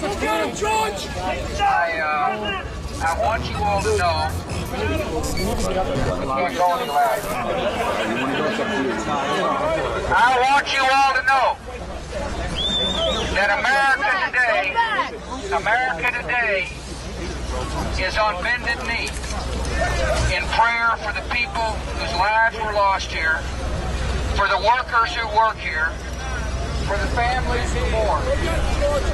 I want you all to know. I want you all to know that America today is on bended knee in prayer for the people whose lives were lost here, for the workers who work here, for the families who mourn.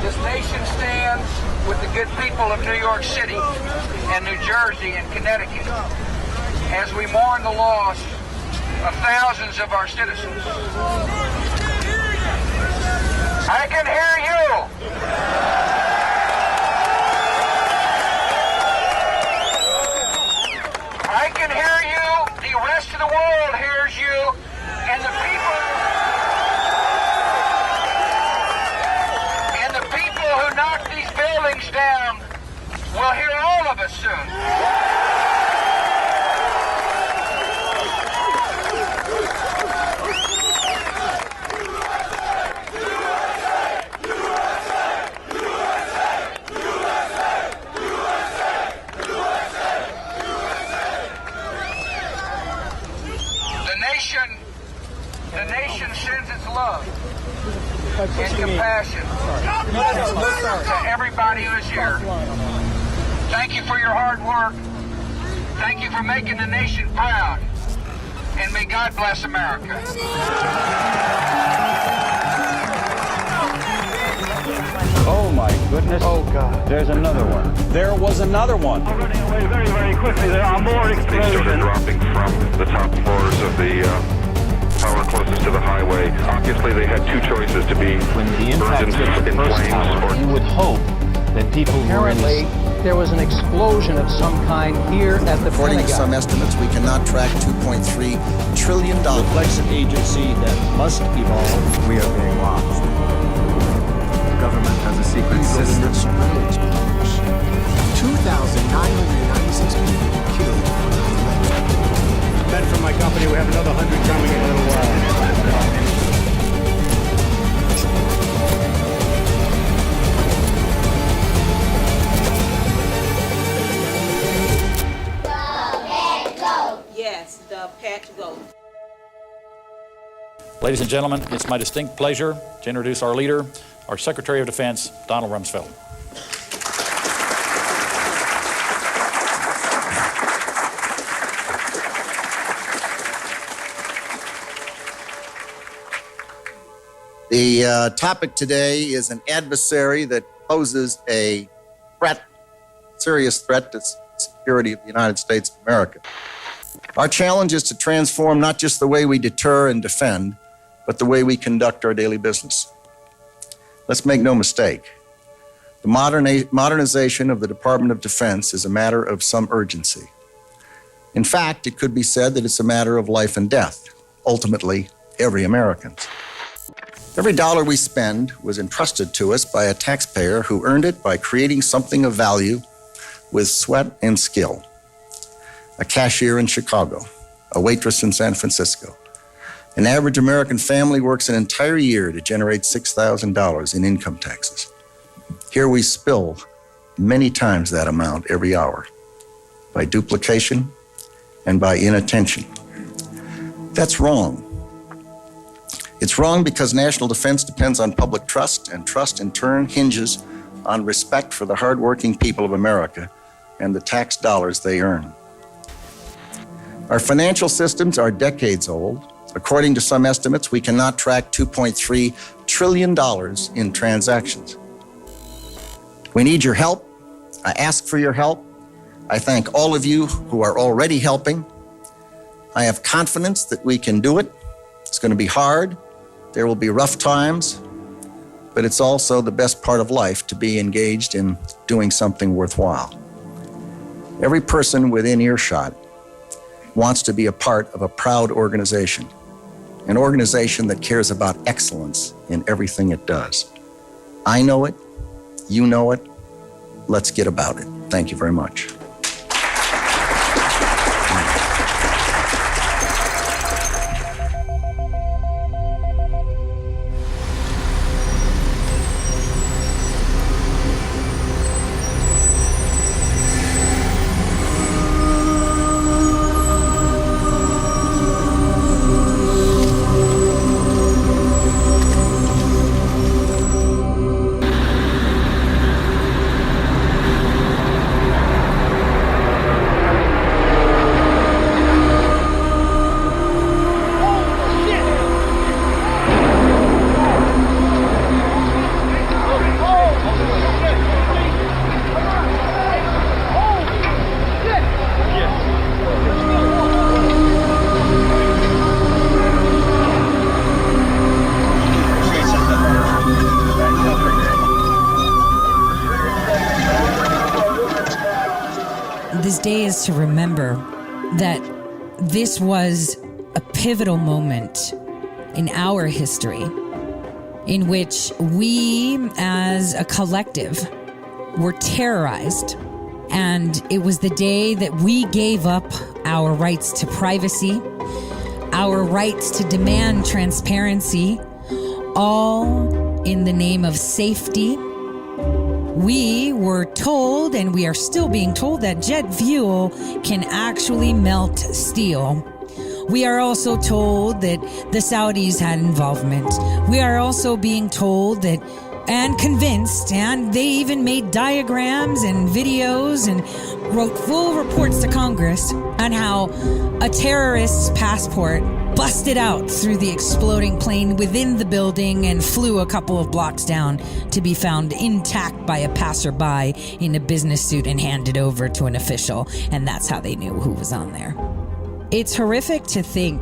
This nation stands with the good people of New York City and New Jersey and Connecticut as we mourn the loss of thousands of our citizens. I can hear you. I can hear you. The rest of the world hears you. And the people who knock these buildings down will hear all of us soon. The nation sends its love and compassion to everybody who is here. Thank you for your hard work. Thank you for making the nation proud. And may God bless America. Oh my goodness. Oh God. There's another one. There was another one. We're running away very, very quickly. There are more explosions. They started dropping from the top floors of the tower closest to the highway. Obviously, they had two choices to be When the impact burned hit the in first flames tower, or you would hope that people who were in Apparently, there was an explosion of some kind here at the According to some Pentagon. estimates, we cannot track $2.3 trillion. Reflects an agency that must evolve. We are being watched. The government has a secret system. 2,996 people killed. Men from my company, we have another 100 coming in a little while. Yes, the pet goat. Ladies and gentlemen, it's my distinct pleasure to introduce our leader, our Secretary of Defense, Donald Rumsfeld. The topic today is an adversary that poses a threat, serious threat to the security of the United States of America. Our challenge is to transform not just the way we deter and defend, but the way we conduct our daily business. Let's make no mistake. The modernization of the Department of Defense is a matter of some urgency. In fact, it could be said that it's a matter of life and death, ultimately, every American's. Every dollar we spend was entrusted to us by a taxpayer who earned it by creating something of value with sweat and skill. A cashier in Chicago, a waitress in San Francisco. An average American family works an entire year to generate $6,000 in income taxes. Here we spill many times that amount every hour by duplication and by inattention. That's wrong. It's wrong because national defense depends on public trust, and trust in turn hinges on respect for the hardworking people of America and the tax dollars they earn. Our financial systems are decades old. According to some estimates, we cannot track $2.3 trillion in transactions. We need your help. I ask for your help. I thank all of you who are already helping. I have confidence that we can do it. It's going to be hard. There will be rough times, but it's also the best part of life to be engaged in doing something worthwhile. Every person within earshot wants to be a part of a proud organization, an organization that cares about excellence in everything it does. I know it, you know it, let's get about it. Thank you very much. day is to remember that this was a pivotal moment in our history in which we as a collective were terrorized. And it was the day that we gave up our rights to privacy, our rights to demand transparency, all in the name of safety. We were told, and we are still being told, that jet fuel can actually melt steel. We are also told that the Saudis had involvement. We are also being told that, and convinced, and they even made diagrams and videos and wrote full reports to Congress on how a terrorist's passport busted out through the exploding plane within the building and flew a couple of blocks down to be found intact by a passerby in a business suit and handed over to an official. And that's how they knew who was on there. It's horrific to think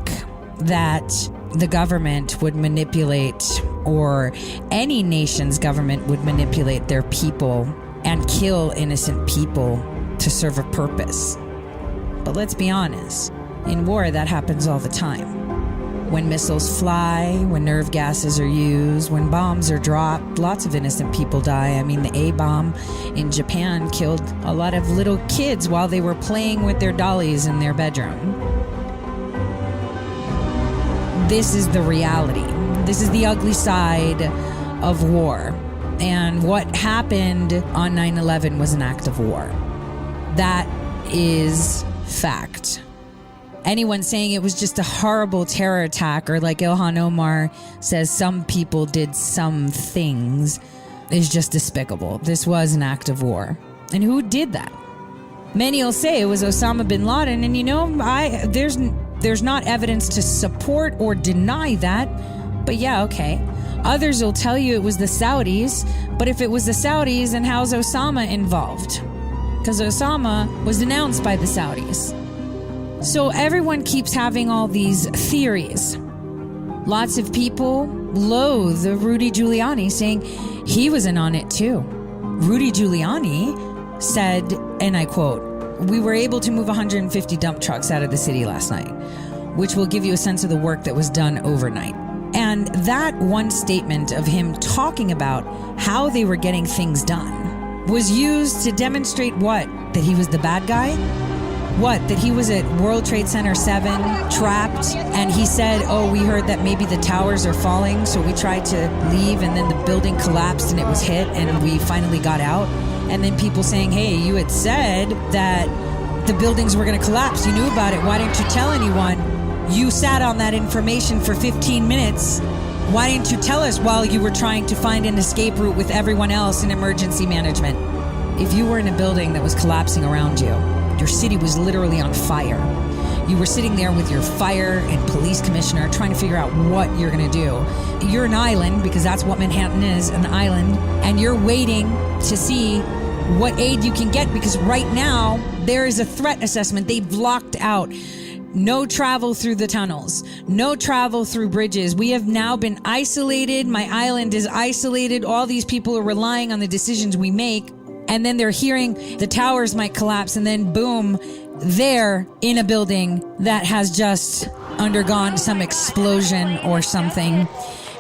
that the government would manipulate, or any nation's government would manipulate their people and kill innocent people to serve a purpose. But let's be honest, in war that happens all the time. When missiles fly, when nerve gases are used, when bombs are dropped, lots of innocent people die. I mean, the A-bomb in Japan killed a lot of little kids while they were playing with their dollies in their bedroom. This is the reality. This is the ugly side of war. And what happened on 9/11 was an act of war. That is fact. Anyone saying it was just a horrible terror attack, or like Ilhan Omar says, some people did some things, is just despicable. This was an act of war. And who did that? Many will say it was Osama bin Laden, and you know, there's not evidence to support or deny that, but yeah, okay. Others will tell you it was the Saudis, but if it was the Saudis, then how's Osama involved? Because Osama was denounced by the Saudis. So everyone keeps having all these theories. Lots of people loathe Rudy Giuliani, saying he was in on it too. Rudy Giuliani said, and I quote, "We were able to move 150 dump trucks out of the city last night," which will give you a sense of the work that was done overnight. And that one statement of him talking about how they were getting things done was used to demonstrate what? That he was the bad guy? What? That he was at World Trade Center 7, trapped, and he said, oh, we heard that maybe the towers are falling, so we tried to leave, and then the building collapsed and it was hit, and we finally got out. And then people saying, hey, you had said that the buildings were going to collapse. You knew about it. Why didn't you tell anyone? You sat on that information for 15 minutes. Why didn't you tell us while you were trying to find an escape route with everyone else in emergency management? If you were in a building that was collapsing around you, your city was literally on fire. You were sitting there with your fire and police commissioner trying to figure out what you're going to do. You're an island, because that's what Manhattan is, an island, and you're waiting to see what aid you can get, because right now there is a threat assessment. They've locked out no travel through the tunnels, no travel through bridges. We have now been isolated. My island is isolated. All these people are relying on the decisions we make. And then they're hearing the towers might collapse, and then boom, they're in a building that has just undergone some explosion or something,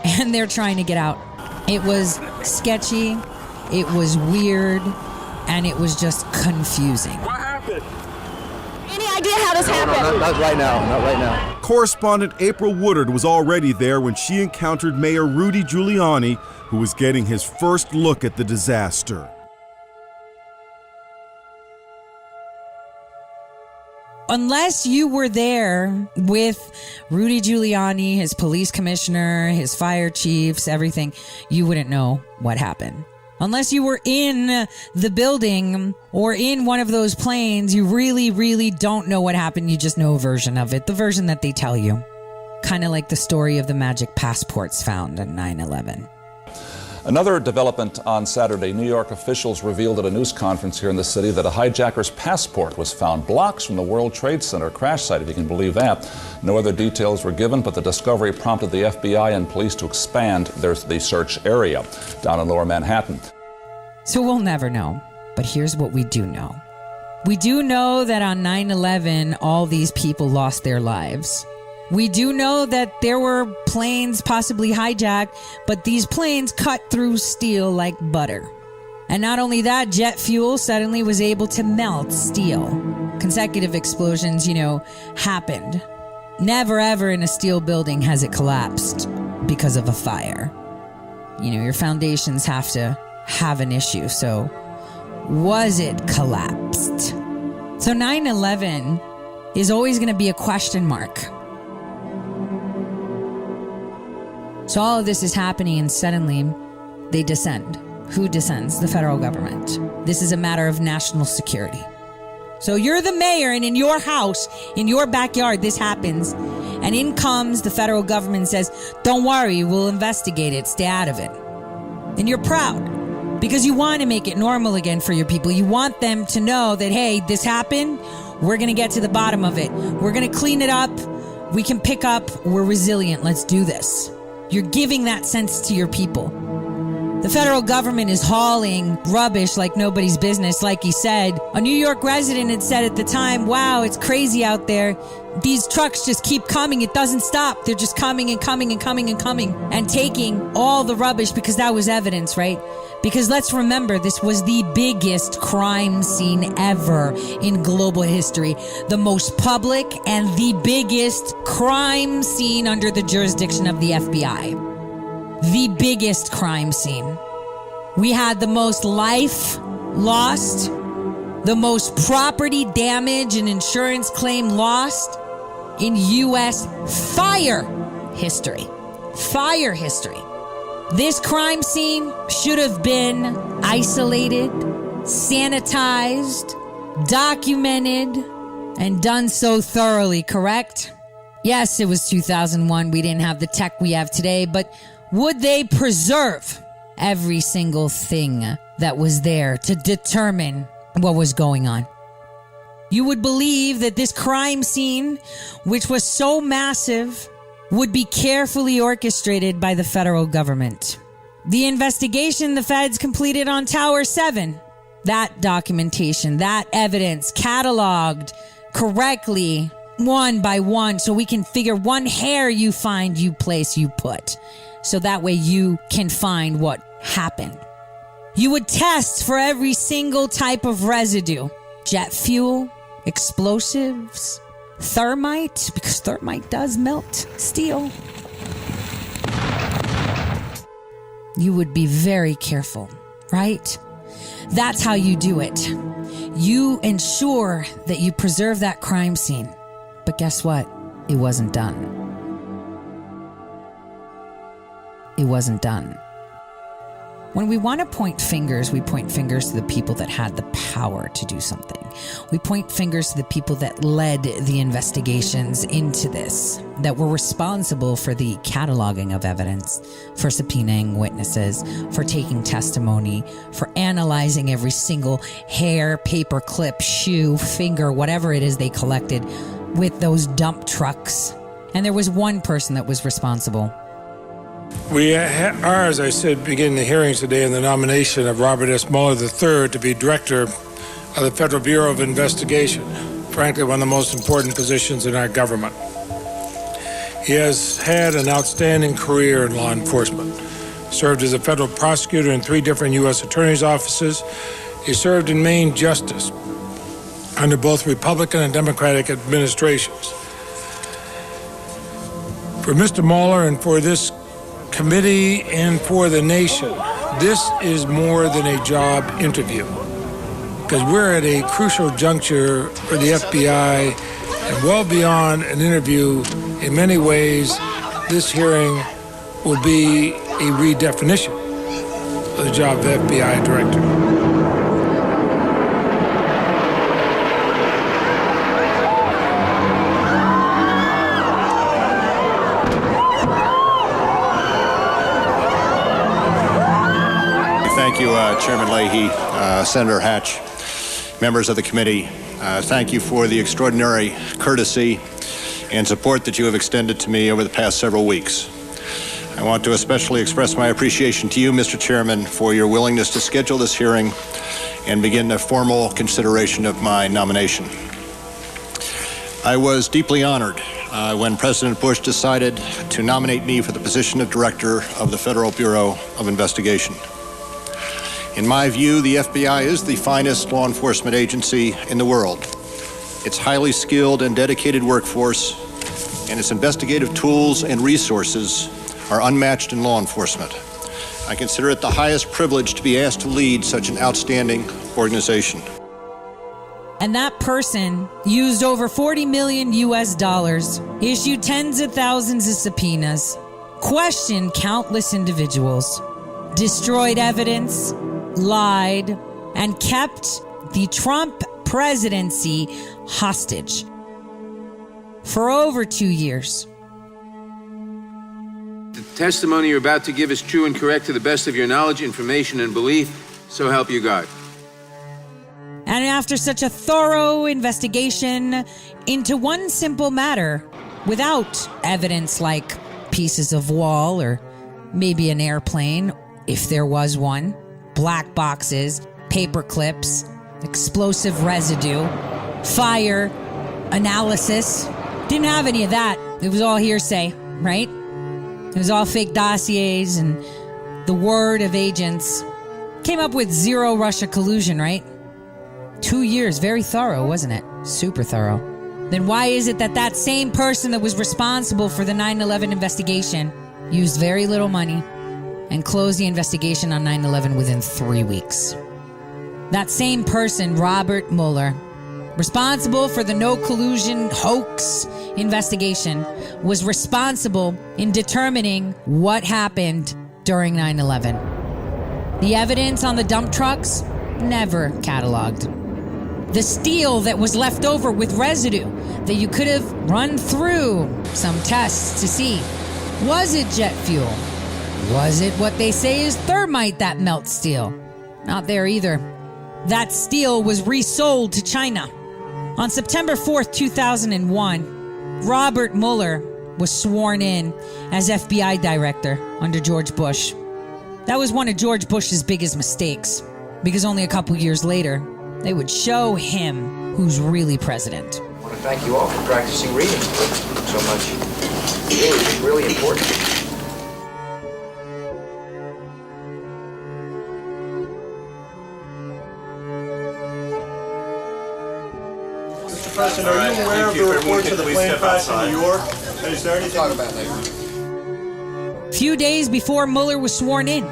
and they're trying to get out. It was sketchy, it was weird, and it was just confusing. What happened? Any idea how this happened? Not right now. Not right now. Correspondent April Woodard was already there when she encountered Mayor Rudy Giuliani, who was getting his first look at the disaster. Unless you were there with Rudy Giuliani, his police commissioner, his fire chiefs, everything, you wouldn't know what happened. Unless you were in the building or in one of those planes, you really, really don't know what happened. You just know a version of it, the version that they tell you. Kind of like the story of the magic passports found on 9/11. Another development on Saturday, New York officials revealed at a news conference here in the city that a hijacker's passport was found blocks from the World Trade Center crash site, if you can believe that. No other details were given, but the discovery prompted the FBI and police to expand the search area down in Lower Manhattan. So we'll never know, but here's what we do know. We do know that on 9/11, all these people lost their lives. We do know that there were planes possibly hijacked, but these planes cut through steel like butter. And not only that, jet fuel suddenly was able to melt steel. Consecutive explosions, happened. Never ever in a steel building has it collapsed because of a fire. Your foundations have to have an issue. So was it collapsed? So 9/11 is always going to be a question mark. So all of this is happening and suddenly they descend. Who descends? The federal government. This is a matter of national security. So you're the mayor and in your house, in your backyard, this happens. And in comes the federal government and says, don't worry, we'll investigate it. Stay out of it. And you're proud because you want to make it normal again for your people. You want them to know that, hey, this happened. We're going to get to the bottom of it. We're going to clean it up. We can pick up. We're resilient. Let's do this. You're giving that sense to your people. The federal government is hauling rubbish like nobody's business. Like he said, a New York resident had said at the time, wow, it's crazy out there. These trucks just keep coming. It doesn't stop. They're just coming and coming and coming and coming and taking all the rubbish because that was evidence, right? Because let's remember, this was the biggest crime scene ever in global history. The most public and the biggest crime scene under the jurisdiction of the FBI. The biggest crime scene. We had the most life lost, the most property damage and insurance claim lost in U.S. fire history. Fire history. This crime scene should have been isolated, sanitized, documented, and done so thoroughly, correct? Yes, it was 2001. We didn't have the tech we have today, but would they preserve every single thing that was there to determine what was going on? You would believe that this crime scene, which was so massive, would be carefully orchestrated by the federal government. The investigation the feds completed on Tower 7, that documentation, that evidence cataloged correctly one by one so we can figure one hair you find, you place, you put. So that way you can find what happened. You would test for every single type of residue. Jet fuel, explosives, thermite, because thermite does melt steel. You would be very careful, right? That's how you do it. You ensure that you preserve that crime scene. But guess what? It wasn't done. It wasn't done. When we want to point fingers, we point fingers to the people that had the power to do something. We point fingers to the people that led the investigations into this, that were responsible for the cataloging of evidence, for subpoenaing witnesses, for taking testimony, for analyzing every single hair, paper clip, shoe, finger, whatever it is they collected with those dump trucks. And there was one person that was responsible. We are, as I said, beginning the hearings today in the nomination of Robert S. Mueller III to be director of the Federal Bureau of Investigation, frankly, one of the most important positions in our government. He has had an outstanding career in law enforcement, served as a federal prosecutor in 3 different U.S. attorneys' offices. He served in Maine Justice under both Republican and Democratic administrations. For Mr. Mueller and for this committee and for the nation, this is more than a job interview, because we're at a crucial juncture for the FBI and well beyond an interview. In many ways, this hearing will be a redefinition of the job of FBI director. Thank you, Chairman Leahy, Senator Hatch, members of the committee. Thank you for the extraordinary courtesy and support that you have extended to me over the past several weeks. I want to especially express my appreciation to you, Mr. Chairman, for your willingness to schedule this hearing and begin a formal consideration of my nomination. I was deeply honored when President Bush decided to nominate me for the position of Director of the Federal Bureau of Investigation. In my view, the FBI is the finest law enforcement agency in the world. Its highly skilled and dedicated workforce and its investigative tools and resources are unmatched in law enforcement. I consider it the highest privilege to be asked to lead such an outstanding organization. And that person used over $40 million US, issued tens of thousands of subpoenas, questioned countless individuals, destroyed evidence, lied, and kept the Trump presidency hostage for over 2 years. The testimony you're about to give is true and correct to the best of your knowledge, information, and belief. So help you God. And after such a thorough investigation into one simple matter, without evidence like pieces of wall or maybe an airplane, if there was one, black boxes, paper clips, explosive residue, fire, analysis, didn't have any of that. It was all hearsay, right? It was all fake dossiers and the word of agents. Came up with zero Russia collusion, right? 2 years, very thorough, wasn't it? Super thorough. Then why is it that that same person that was responsible for the 9/11 investigation used very little money and closed the investigation on 9/11 within 3 weeks? That same person, Robert Mueller, responsible for the no collusion hoax investigation, was responsible in determining what happened during 9/11. The evidence on the dump trucks, never cataloged. The steel that was left over with residue that you could have run through some tests to see. Was it jet fuel? Was it what they say is thermite that melts steel? Not there either. That steel was resold to China. On September 4th, 2001, Robert Mueller was sworn in as FBI director under George Bush. That was one of George Bush's biggest mistakes, because only a couple years later, they would show him who's really president. I want to thank you all for practicing reading so much. It's really important. Mr. President, are you aware of the reports of the plane crash in New York? Is there anything talk about later? Few days before Mueller was sworn in,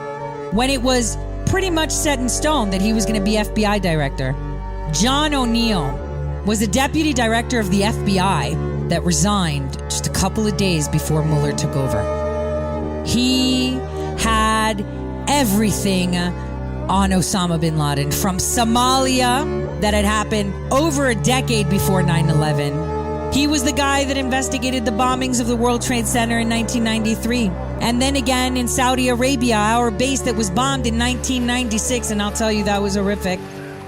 when it was pretty much set in stone that he was going to be FBI director, John O'Neill was the deputy director of the FBI that resigned just a couple of days before Mueller took over. He had everything on Osama bin Laden, from Somalia that had happened over a decade before 9/11. He was the guy that investigated the bombings of the World Trade Center in 1993. And then again in Saudi Arabia, our base that was bombed in 1996. And I'll tell you, that was horrific.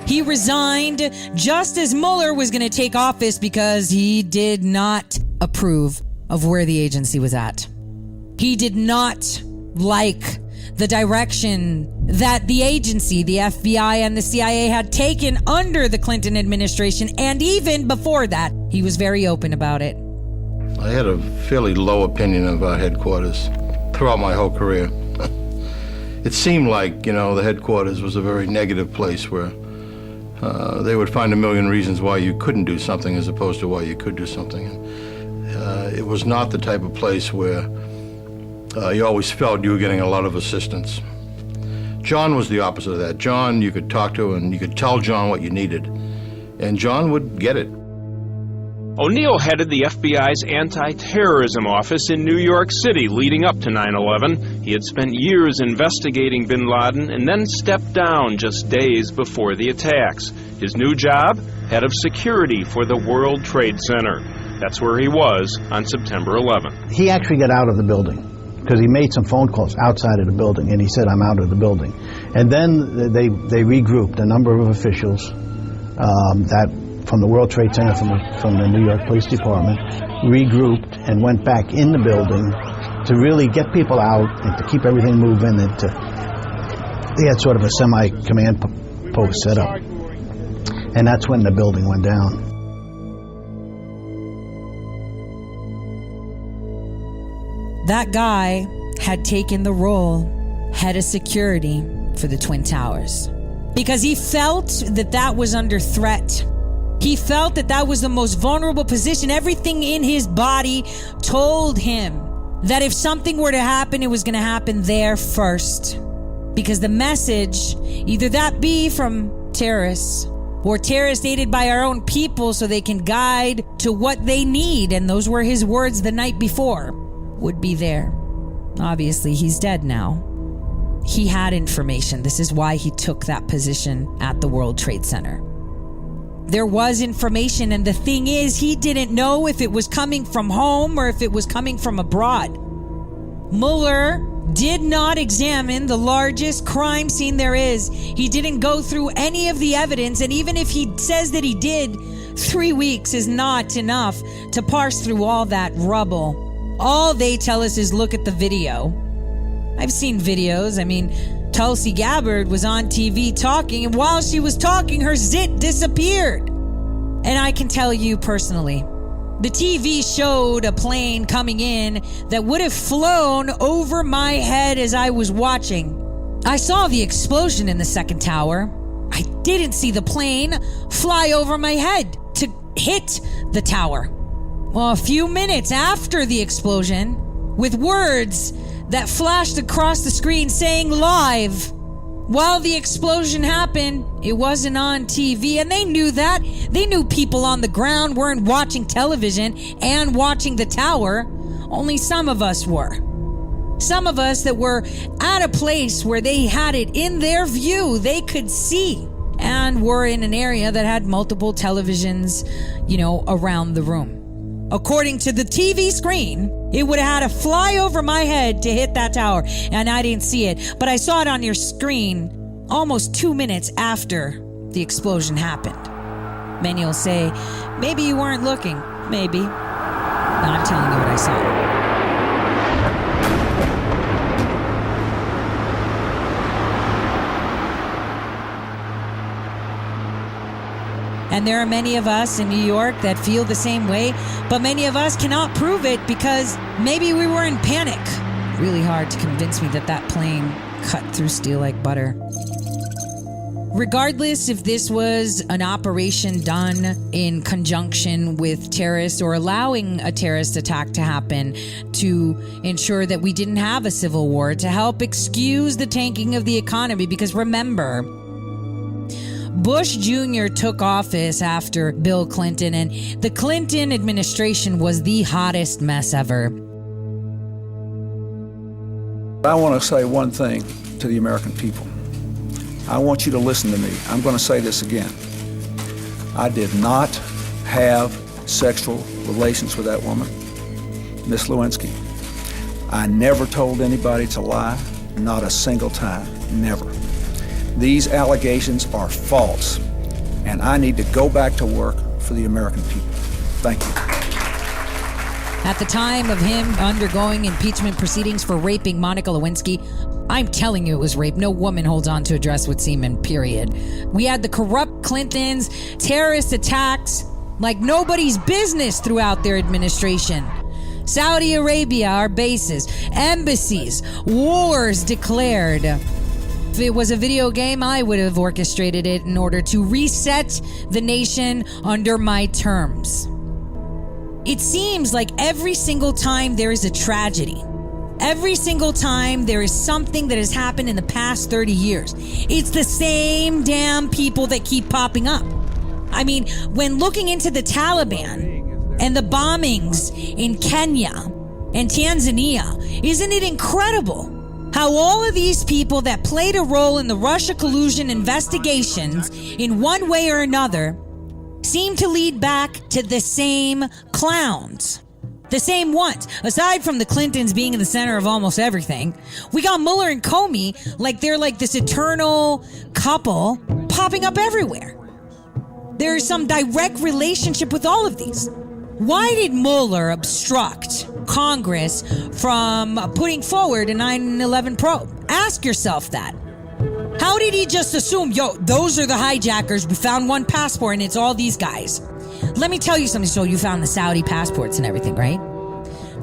He resigned just as Mueller was going to take office because he did not approve of where the agency was at. He did not like the direction that the agency, the FBI and the CIA, had taken under the Clinton administration. And even before that, he was very open about it. I had a fairly low opinion of our headquarters throughout my whole career. It seemed like, the headquarters was a very negative place where they would find a million reasons why you couldn't do something as opposed to why you could do something. It was not the type of place where you always felt you were getting a lot of assistance. John was the opposite of that. John, you could talk to and you could tell John what you needed, and John would get it. O'Neill headed the FBI's anti-terrorism office in New York City leading up to 9/11. He had spent years investigating bin Laden and then stepped down just days before the attacks. His new job? Head of security for the World Trade Center. That's where he was on September 11th. He actually got out of the building because he made some phone calls outside of the building, and he said, "I'm out of the building." And then they regrouped a number of officials that from the World Trade Center, from the New York Police Department, regrouped and went back in the building to really get people out and to keep everything moving. And they had sort of a semi-command post set up. And that's when the building went down. That guy had taken the role head of security for the Twin Towers because he felt that that was under threat. He felt that that was the most vulnerable position. Everything in his body told him that if something were to happen, it was going to happen there first. Because the message, either that be from terrorists or terrorists aided by our own people so they can guide to what they need, and those were his words the night before, would be there. Obviously, he's dead now. He had information. This is why he took that position at the World Trade Center. There was information, and the thing is, he didn't know if it was coming from home or if it was coming from abroad. Mueller did not examine the largest crime scene there is. He didn't go through any of the evidence, and even if he says that he did, 3 weeks is not enough to parse through all that rubble. All they tell us is look at the video. I've seen videos. I mean, Tulsi Gabbard was on TV talking, and while she was talking, her zit disappeared. And I can tell you personally, the TV showed a plane coming in that would have flown over my head as I was watching. I saw the explosion in the second tower. I didn't see the plane fly over my head to hit the tower. Well, a few minutes after the explosion, with words that flashed across the screen saying live. While the explosion happened, it wasn't on TV, and they knew that. They knew people on the ground weren't watching television and watching the tower. Only some of us were. Some of us that were at a place where they had it in their view, they could see, and were in an area that had multiple televisions, around the room. According to the TV screen, it would have had to fly over my head to hit that tower, and I didn't see it. But I saw it on your screen almost 2 minutes after the explosion happened. Many will say, maybe you weren't looking. Maybe. No, I'm telling you what I saw. And there are many of us in New York that feel the same way, but many of us cannot prove it because maybe we were in panic. Really hard to convince me that that plane cut through steel like butter. Regardless if this was an operation done in conjunction with terrorists or allowing a terrorist attack to happen to ensure that we didn't have a civil war, to help excuse the tanking of the economy, because remember, Bush Jr. took office after Bill Clinton, and the Clinton administration was the hottest mess ever. I want to say one thing to the American people. I want you to listen to me. I'm going to say this again. I did not have sexual relations with that woman, Miss Lewinsky. I never told anybody to lie, not a single time, never. These allegations are false, and I need to go back to work for the American people. Thank you. At the time of him undergoing impeachment proceedings for raping Monica Lewinsky, I'm telling you it was rape. No woman holds on to a dress with semen, period. We had the corrupt Clintons, terrorist attacks like nobody's business throughout their administration. Saudi Arabia, our bases, embassies, wars declared. If it was a video game, I would have orchestrated it in order to reset the nation under my terms. It seems like every single time there is a tragedy, every single time there is something that has happened in the past 30 years, it's the same damn people that keep popping up. I mean, when looking into the Taliban and the bombings in Kenya and Tanzania, isn't it incredible how all of these people that played a role in the Russia collusion investigations in one way or another seem to lead back to the same clowns. The same ones. Aside from the Clintons being in the center of almost everything, we got Mueller and Comey like they're like this eternal couple popping up everywhere. There is some direct relationship with all of these. Why did Mueller obstruct Congress from putting forward a 9/11 probe? Ask yourself that. How did he just assume, yo, those are the hijackers, we found one passport and it's all these guys? Let me tell you something. So you found the Saudi passports and everything, right?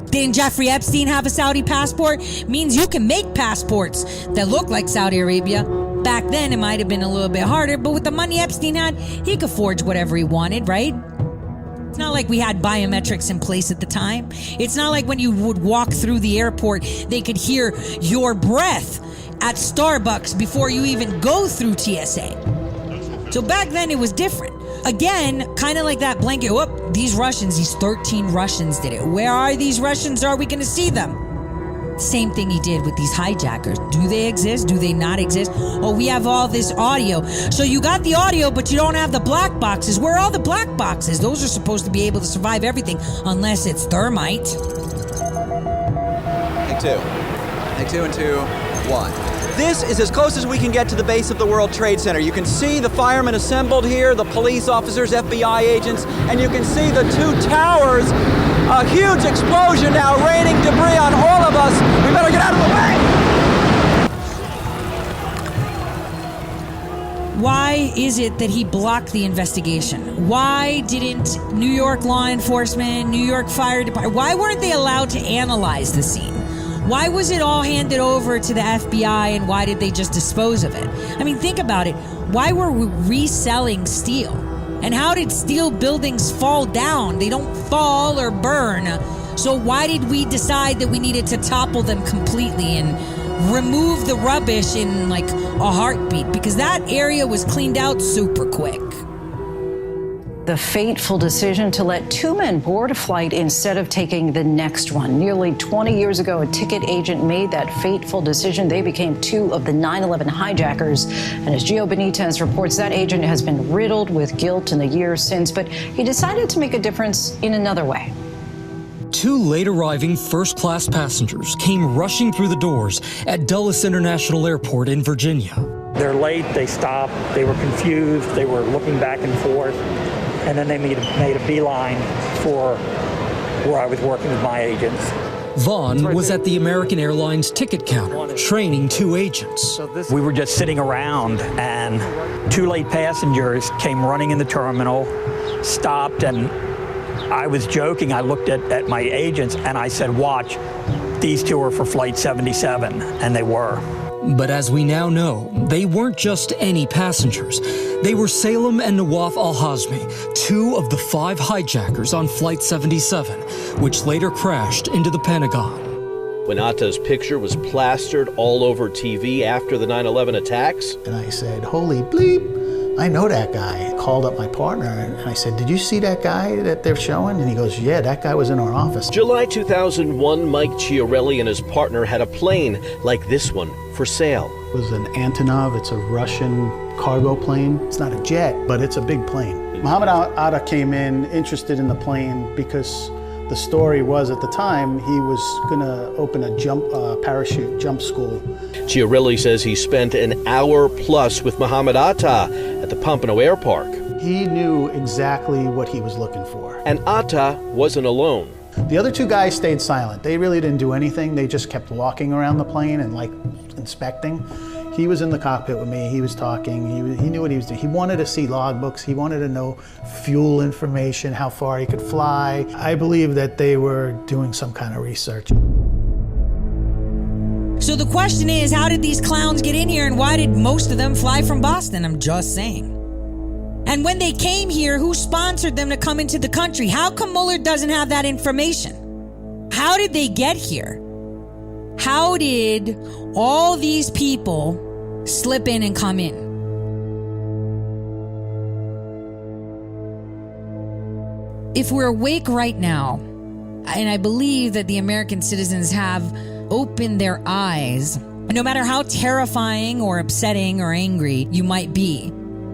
Didn't Jeffrey Epstein have a Saudi passport? Means you can make passports that look like Saudi Arabia. Back then, it might have been a little bit harder, but with the money Epstein had, he could forge whatever he wanted, right? It's not like we had biometrics in place at the time. It's not like when you would walk through the airport, they could hear your breath at Starbucks before you even go through TSA. So back then, it was different. Again, kind of like that blanket. Whoop, these Russians, these 13 Russians did it. Where are these Russians? Are we going to see them? Same thing he did with these hijackers. Do they exist? Do they not exist? Oh, we have all this audio. So you got the audio, but you don't have the black boxes. Where are all the black boxes? Those are supposed to be able to survive everything, unless it's thermite. Take two. Take 2 and 2, 1. This is as close as we can get to the base of the World Trade Center. You can see the firemen assembled here, the police officers, FBI agents, and you can see the two towers. A huge explosion now, raining debris on all of us. We better get out of the way! Why is it that he blocked the investigation? Why didn't New York law enforcement, New York Fire Department, why weren't they allowed to analyze the scene? Why was it all handed over to the FBI and why did they just dispose of it? I mean, think about it. Why were we reselling steel? And how did steel buildings fall down? They don't fall or burn. So why did we decide that we needed to topple them completely and remove the rubbish in like a heartbeat? Because that area was cleaned out super quick. The fateful decision to let 2 men board a flight instead of taking the next one. Nearly 20 years ago, a ticket agent made that fateful decision. They became 2 of the 9/11 hijackers. And as Gio Benitez reports, that agent has been riddled with guilt in the years since, but he decided to make a difference in another way. 2 late-arriving first-class passengers came rushing through the doors at Dulles International Airport in Virginia. They're late, they stopped, they were confused, they were looking back and forth. And then they made a beeline for where I was working with my agents. Vaughn was at the American Airlines ticket counter, training 2 agents. We were just sitting around, and 2 late passengers came running in the terminal, stopped, and I was joking. I looked at my agents, and I said, watch, these 2 are for Flight 77, and they were. But as we now know, they weren't just any passengers. They were Salem and Nawaf al-Hazmi, 2 of the 5 hijackers on Flight 77, which later crashed into the Pentagon. When Atta's picture was plastered all over TV after the 9/11 attacks. And I said, holy bleep, I know that guy. I called up my partner and I said, did you see that guy that they're showing? And he goes, yeah, that guy was in our office. July 2001, Mike Chiarelli and his partner had a plane like this one for sale. It was an Antonov. It's a Russian cargo plane. It's not a jet, but it's a big plane. Mohammed Atta came in interested in the plane because the story was at the time he was going to open a parachute jump school. Chiarelli says he spent an hour plus with Mohammed Atta at the Pompano Air Park. He knew exactly what he was looking for. And Atta wasn't alone. The other 2 guys stayed silent. They really didn't do anything. They just kept walking around the plane and like inspecting. He was in the cockpit with me. He was talking. He knew what he was doing. He wanted to see logbooks. He wanted to know fuel information, how far he could fly. I believe that they were doing some kind of research. So the question is, how did these clowns get in here and why did most of them fly from Boston? I'm just saying. And when they came here, who sponsored them to come into the country? How come Mueller doesn't have that information? How did they get here? How did all these people slip in and come in? If we're awake right now, and I believe that the American citizens have opened their eyes, no matter how terrifying or upsetting or angry you might be,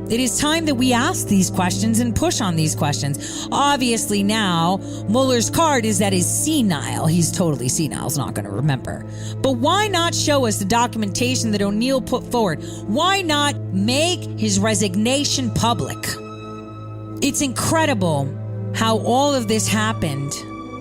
it is time that we ask these questions and push on these questions. Obviously now, Mueller's card is that he's senile. He's totally senile. He's not going to remember. But why not show us the documentation that O'Neill put forward? Why not make his resignation public? It's incredible how all of this happened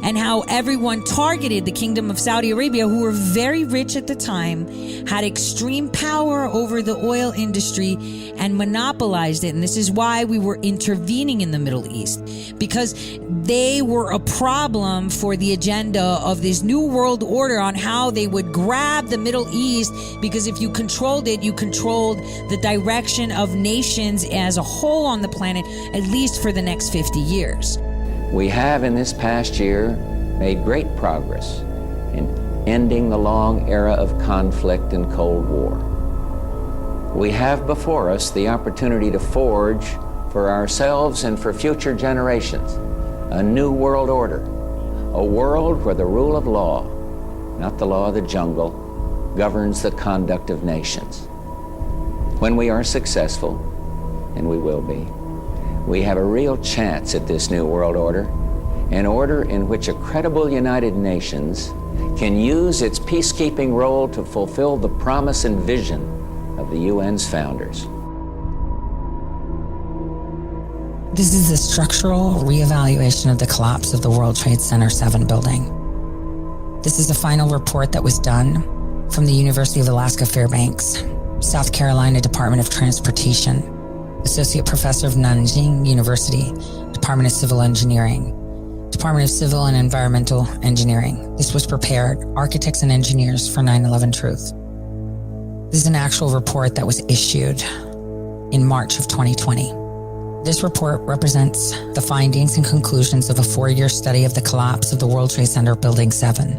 and how everyone targeted the Kingdom of Saudi Arabia, who were very rich at the time, had extreme power over the oil industry and monopolized it. And this is why we were intervening in the Middle East, because they were a problem for the agenda of this new world order on how they would grab the Middle East, because if you controlled it, you controlled the direction of nations as a whole on the planet, at least for the next 50 years. We have in this past year made great progress in ending the long era of conflict and Cold War. We have before us the opportunity to forge for ourselves and for future generations a new world order, a world where the rule of law, not the law of the jungle, governs the conduct of nations. When we are successful, and we will be, we have a real chance at this new world order, an order in which a credible United Nations can use its peacekeeping role to fulfill the promise and vision of the UN's founders. This is the structural reevaluation of the collapse of the World Trade Center 7 building. This is the final report that was done from the University of Alaska Fairbanks, South Carolina Department of Transportation, Associate Professor of Nanjing University, Department of Civil Engineering, Department of Civil and Environmental Engineering. This was prepared, architects and engineers for 9/11 Truth. This is an actual report that was issued in March of 2020. This report represents the findings and conclusions of a 4-year study of the collapse of the World Trade Center Building 7,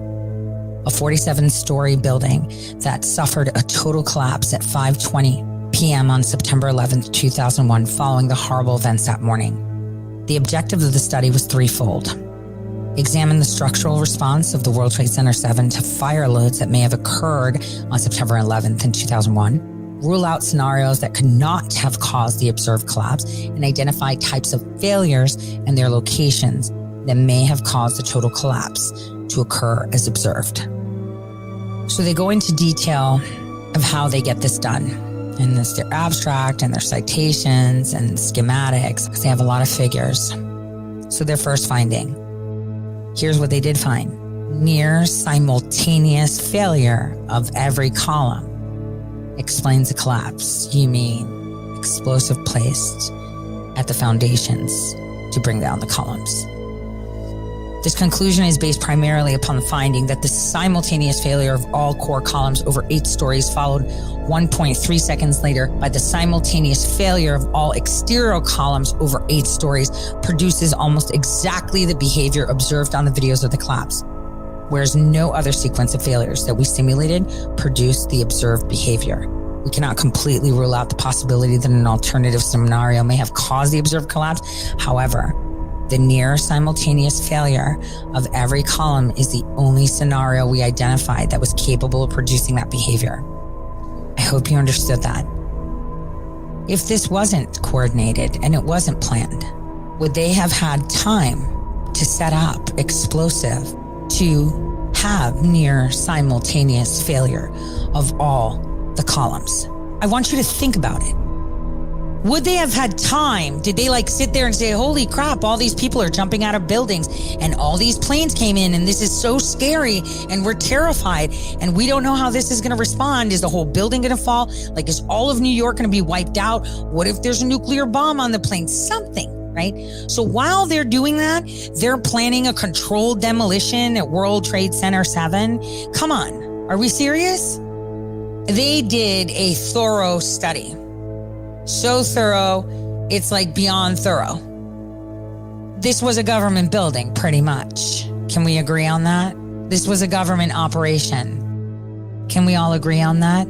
a 47-story building that suffered a total collapse at 5:20 p.m. on September 11th, 2001, following the horrible events that morning. The objective of the study was threefold. Examine the structural response of the World Trade Center 7 to fire loads that may have occurred on September 11th in 2001. Rule out scenarios that could not have caused the observed collapse, and identify types of failures and their locations that may have caused the total collapse to occur as observed. So they go into detail of how they get this done. And this their abstract and their citations and schematics, because they have a lot of figures. So their first finding, here's what they did find. Near simultaneous failure of every column explains the collapse. You mean explosive placed at the foundations to bring down the columns. This conclusion is based primarily upon the finding that the simultaneous failure of all core columns over 8 stories, followed 1.3 seconds later by the simultaneous failure of all exterior columns over 8 stories, produces almost exactly the behavior observed on the videos of the collapse, whereas no other sequence of failures that we simulated produced the observed behavior. We cannot completely rule out the possibility that an alternative scenario may have caused the observed collapse. However, the near simultaneous failure of every column is the only scenario we identified that was capable of producing that behavior. I hope you understood that. If this wasn't coordinated and it wasn't planned, would they have had time to set up explosive to have near simultaneous failure of all the columns? I want you to think about it. Would they have had time? Did they sit there and say, holy crap, all these people are jumping out of buildings and all these planes came in and this is so scary and we're terrified and we don't know how this is going to respond. Is the whole building going to fall? Is all of New York going to be wiped out? What if there's a nuclear bomb on the plane? Something, right? So while they're doing that, they're planning a controlled demolition at World Trade Center 7. Come on, are we serious? They did a thorough study. So thorough, it's beyond thorough. This was a government building, pretty much. Can we agree on that? This was a government operation. Can we all agree on that?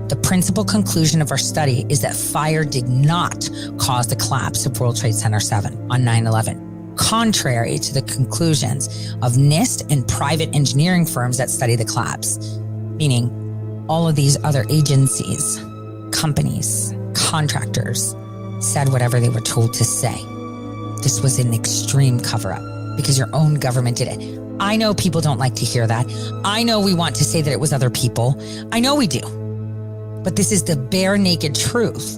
The principal conclusion of our study is that fire did not cause the collapse of World Trade Center 7 on 9/11, contrary to the conclusions of NIST and private engineering firms that study the collapse, meaning all of these other agencies, companies, contractors said whatever they were told to say. This was an extreme cover-up because your own government did it. I know people don't like to hear that. I know we want to say that it was other people. I know we do. But this is the bare naked truth.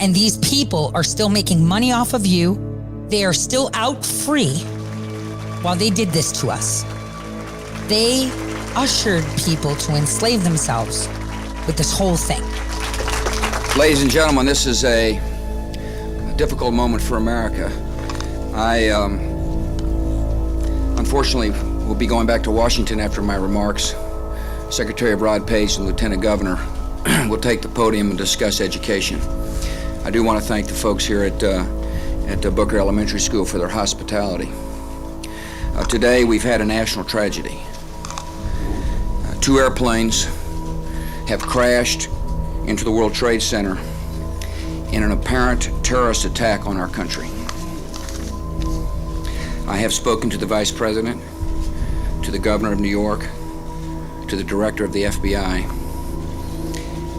And these people are still making money off of you. They are still out free. while they did this to us. They ushered people to enslave themselves with this whole thing. Ladies and gentlemen, this is a difficult moment for America. I, unfortunately, will be going back to Washington after my remarks. Secretary of Rod Pace and Lieutenant Governor will take the podium and discuss education. I do want to thank the folks here at Booker Elementary School for their hospitality. Today, we've had a national tragedy. 2 airplanes have crashed into the World Trade Center in an apparent terrorist attack on our country. I have spoken to the Vice President, to the Governor of New York, to the Director of the FBI,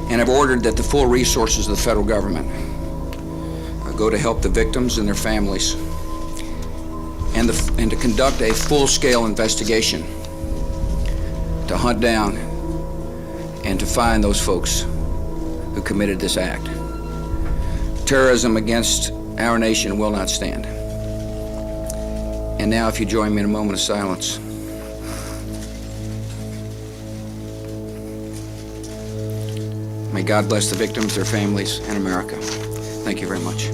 and have ordered that the full resources of the federal government go to help the victims and their families, and to conduct a full-scale investigation to hunt down and to find those folks who committed this act. Terrorism against our nation will not stand. And now, if you join me in a moment of silence. May God bless the victims, their families, and America. Thank you very much.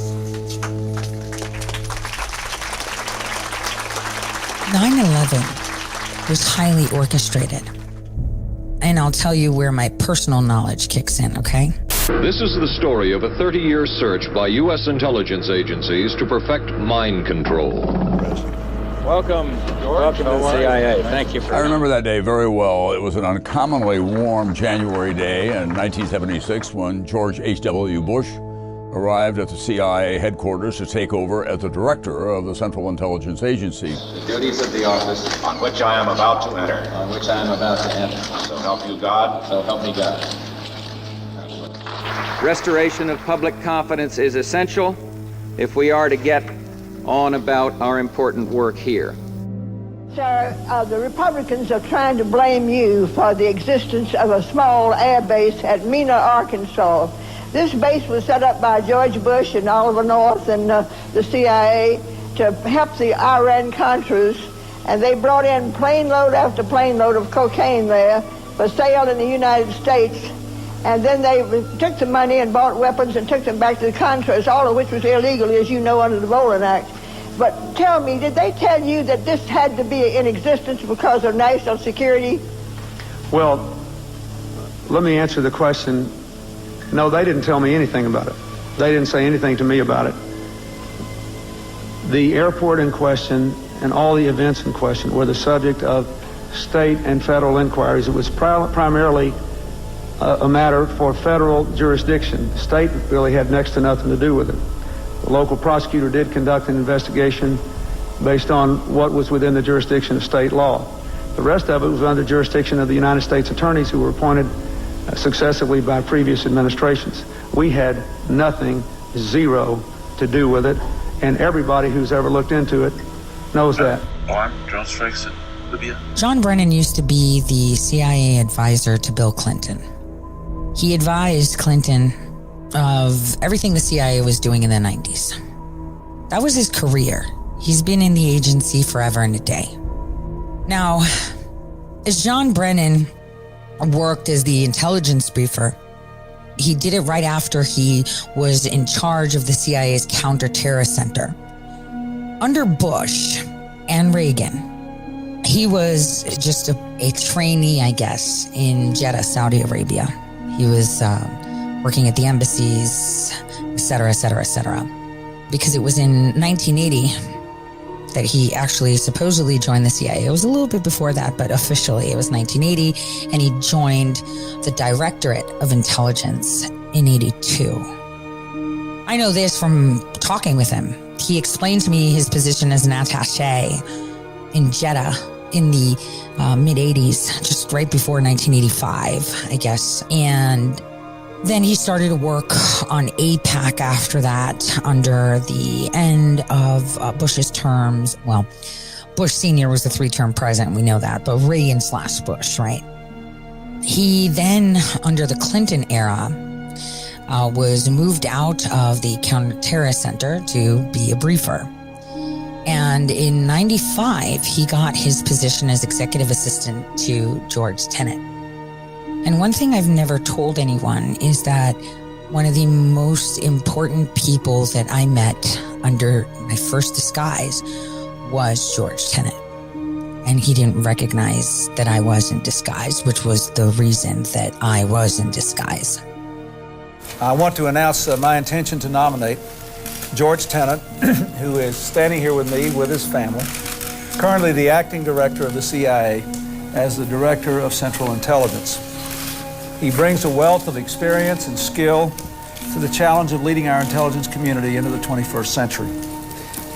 9/11 was highly orchestrated. And I'll tell you where my personal knowledge kicks in, okay? This is the story of a 30-year search by U.S. intelligence agencies to perfect mind control. Welcome, George. Welcome to the CIA. Thank you for... I remember that day very well. It was an uncommonly warm January day in 1976 when George H.W. Bush arrived at the CIA headquarters to take over as the director of the Central Intelligence Agency. The duties of the office on which I am about to enter. On which I am about to enter. So help you God. So help me God. Restoration of public confidence is essential if we are to get on about our important work here. Sir, the Republicans are trying to blame you for the existence of a small air base at Mena, Arkansas. This base was set up by George Bush and Oliver North and the CIA to help the Iran-Contras, and they brought in plane load after plane load of cocaine there for sale in the United States, and then they took the money and bought weapons and took them back to the Contras, all of which was illegal, as you know, under the Bolin Act. But tell me, did they tell you that this had to be in existence because of national security? Well, let me answer the question. No, they didn't tell me anything about it. They didn't say anything to me about it. The airport in question and all the events in question were the subject of state and federal inquiries. It was primarily a matter for federal jurisdiction. The state really had next to nothing to do with it. The local prosecutor did conduct an investigation based on what was within the jurisdiction of state law. The rest of it was under jurisdiction of the United States attorneys who were appointed successively by previous administrations. We had nothing, zero, to do with it, and everybody who's ever looked into it knows that. John Brennan used to be the CIA advisor to Bill Clinton. He advised Clinton of everything the CIA was doing in the 90s. That was his career. He's been in the agency forever and a day. Now, as John Brennan worked as the intelligence briefer, he did it right after he was in charge of the CIA's counter-terrorist center. Under Bush and Reagan, he was just a trainee, I guess, in Jeddah, Saudi Arabia. He was working at the embassies, et cetera, et cetera, et cetera. Because it was in 1980 that he actually supposedly joined the CIA. It was a little bit before that, but officially it was 1980, and he joined the Directorate of Intelligence in 82. I know this from talking with him. He explained to me his position as an attaché in Jeddah in the mid-80s, just right before 1985, I guess. And then he started to work on AIPAC after that under the end of Bush's terms. Well, Bush Sr. was the 3-term president, we know that, but Reagan/Bush, right? He then, under the Clinton era, was moved out of the counter-terrorist center to be a briefer. And And in 95, he got his position as executive assistant to George Tenet. And one thing I've never told anyone is that one of the most important people that I met under my first disguise was George Tenet. And he didn't recognize that I was in disguise, which was the reason that I was in disguise. I want to announce my intention to nominate George Tenet, who is standing here with me with his family, currently the acting director of the CIA, as the director of Central Intelligence. He brings a wealth of experience and skill to the challenge of leading our intelligence community into the 21st century.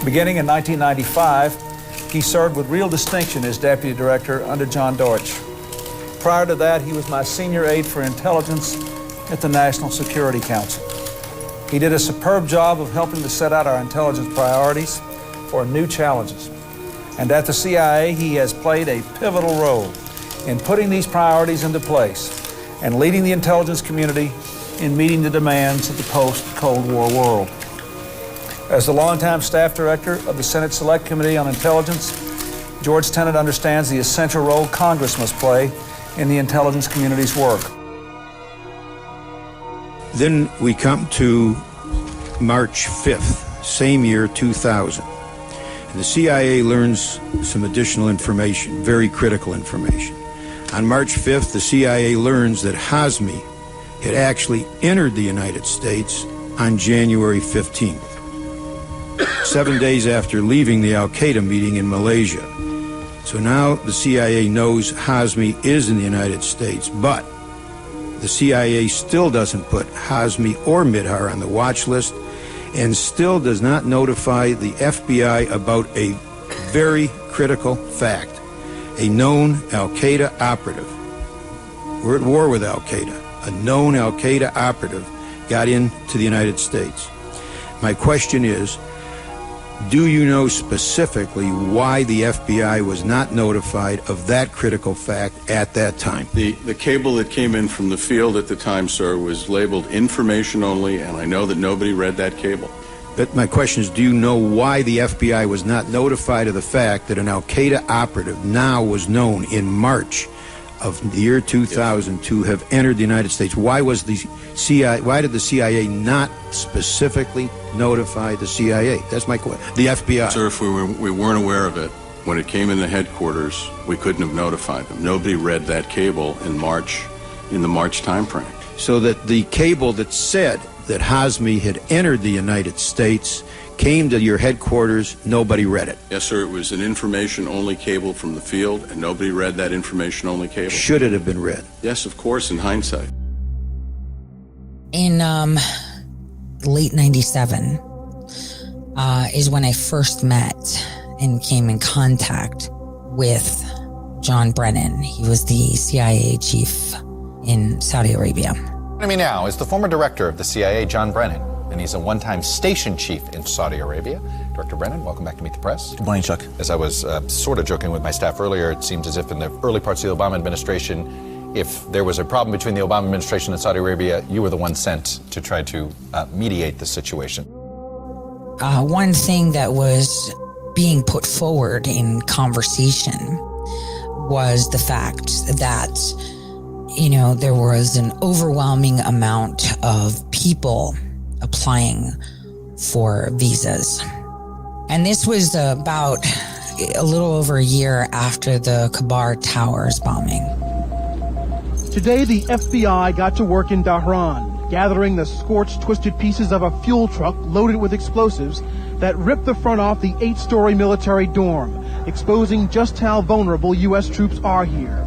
Beginning in 1995, he served with real distinction as deputy director under John Deutsch. Prior to that, he was my senior aide for intelligence at the National Security Council. He did a superb job of helping to set out our intelligence priorities for new challenges. And at the CIA, he has played a pivotal role in putting these priorities into place and leading the intelligence community in meeting the demands of the post-Cold War world. As the longtime staff director of the Senate Select Committee on Intelligence, George Tenet understands the essential role Congress must play in the intelligence community's work. Then we come to March 5th, same year, 2000. And the CIA learns some additional information, very critical information. On March 5th, the CIA learns that Hazmi had actually entered the United States on January 15th, 7 days after leaving the Al-Qaeda meeting in Malaysia. So now the CIA knows Hazmi is in the United States, but the CIA still doesn't put Hazmi or Midhar on the watch list and still does not notify the FBI about a very critical fact. A known Al-Qaeda operative, we're at war with Al-Qaeda, a known Al-Qaeda operative got into the United States. My question is, do you know specifically why the FBI was not notified of that critical fact at that time? The cable that came in from the field at the time, sir, was labeled information only, and I know that nobody read that cable. But my question is, do you know why the FBI was not notified of the fact that an Al-Qaeda operative now was known in March of the year 2000 to have entered the United States? Why did the CIA not specifically notify the CIA? That's my question. The FBI. Sir, if we weren't aware of it, when it came in the headquarters, we couldn't have notified them. Nobody read that cable in the March time frame. So that the cable that said that Hazmi had entered the United States came to your headquarters, nobody read it? Yes, sir, it was an information-only cable from the field, and nobody read that information-only cable. Should it have been read? Yes, of course, in hindsight. In late 97 is when I first met and came in contact with John Brennan. He was the CIA chief in Saudi Arabia. Joining me now is the former director of the CIA, John Brennan, and he's a one-time station chief in Saudi Arabia. Director Brennan, welcome back to Meet the Press. Good morning, Chuck. As I was sort of joking with my staff earlier, it seems as if in the early parts of the Obama administration, if there was a problem between the Obama administration and Saudi Arabia, you were the one sent to try to mediate the situation. One thing that was being put forward in conversation was the fact that, there was an overwhelming amount of people applying for visas. And this was about a little over a year after the Kabar Towers bombing. Today, the FBI got to work in Dhahran, gathering the scorched, twisted pieces of a fuel truck loaded with explosives that ripped the front off the 8-story military dorm, exposing just how vulnerable U.S. troops are here.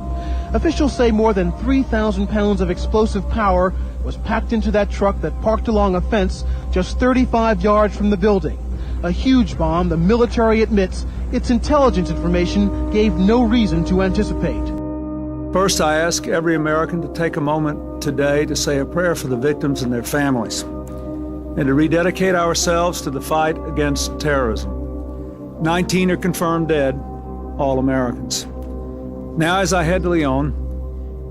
Officials say more than 3,000 pounds of explosive power was packed into that truck that parked along a fence just 35 yards from the building. A huge bomb the military admits its intelligence information gave no reason to anticipate. First, I ask every American to take a moment today to say a prayer for the victims and their families, and to rededicate ourselves to the fight against terrorism. 19 are confirmed dead, all Americans. Now, as I head to Lyon,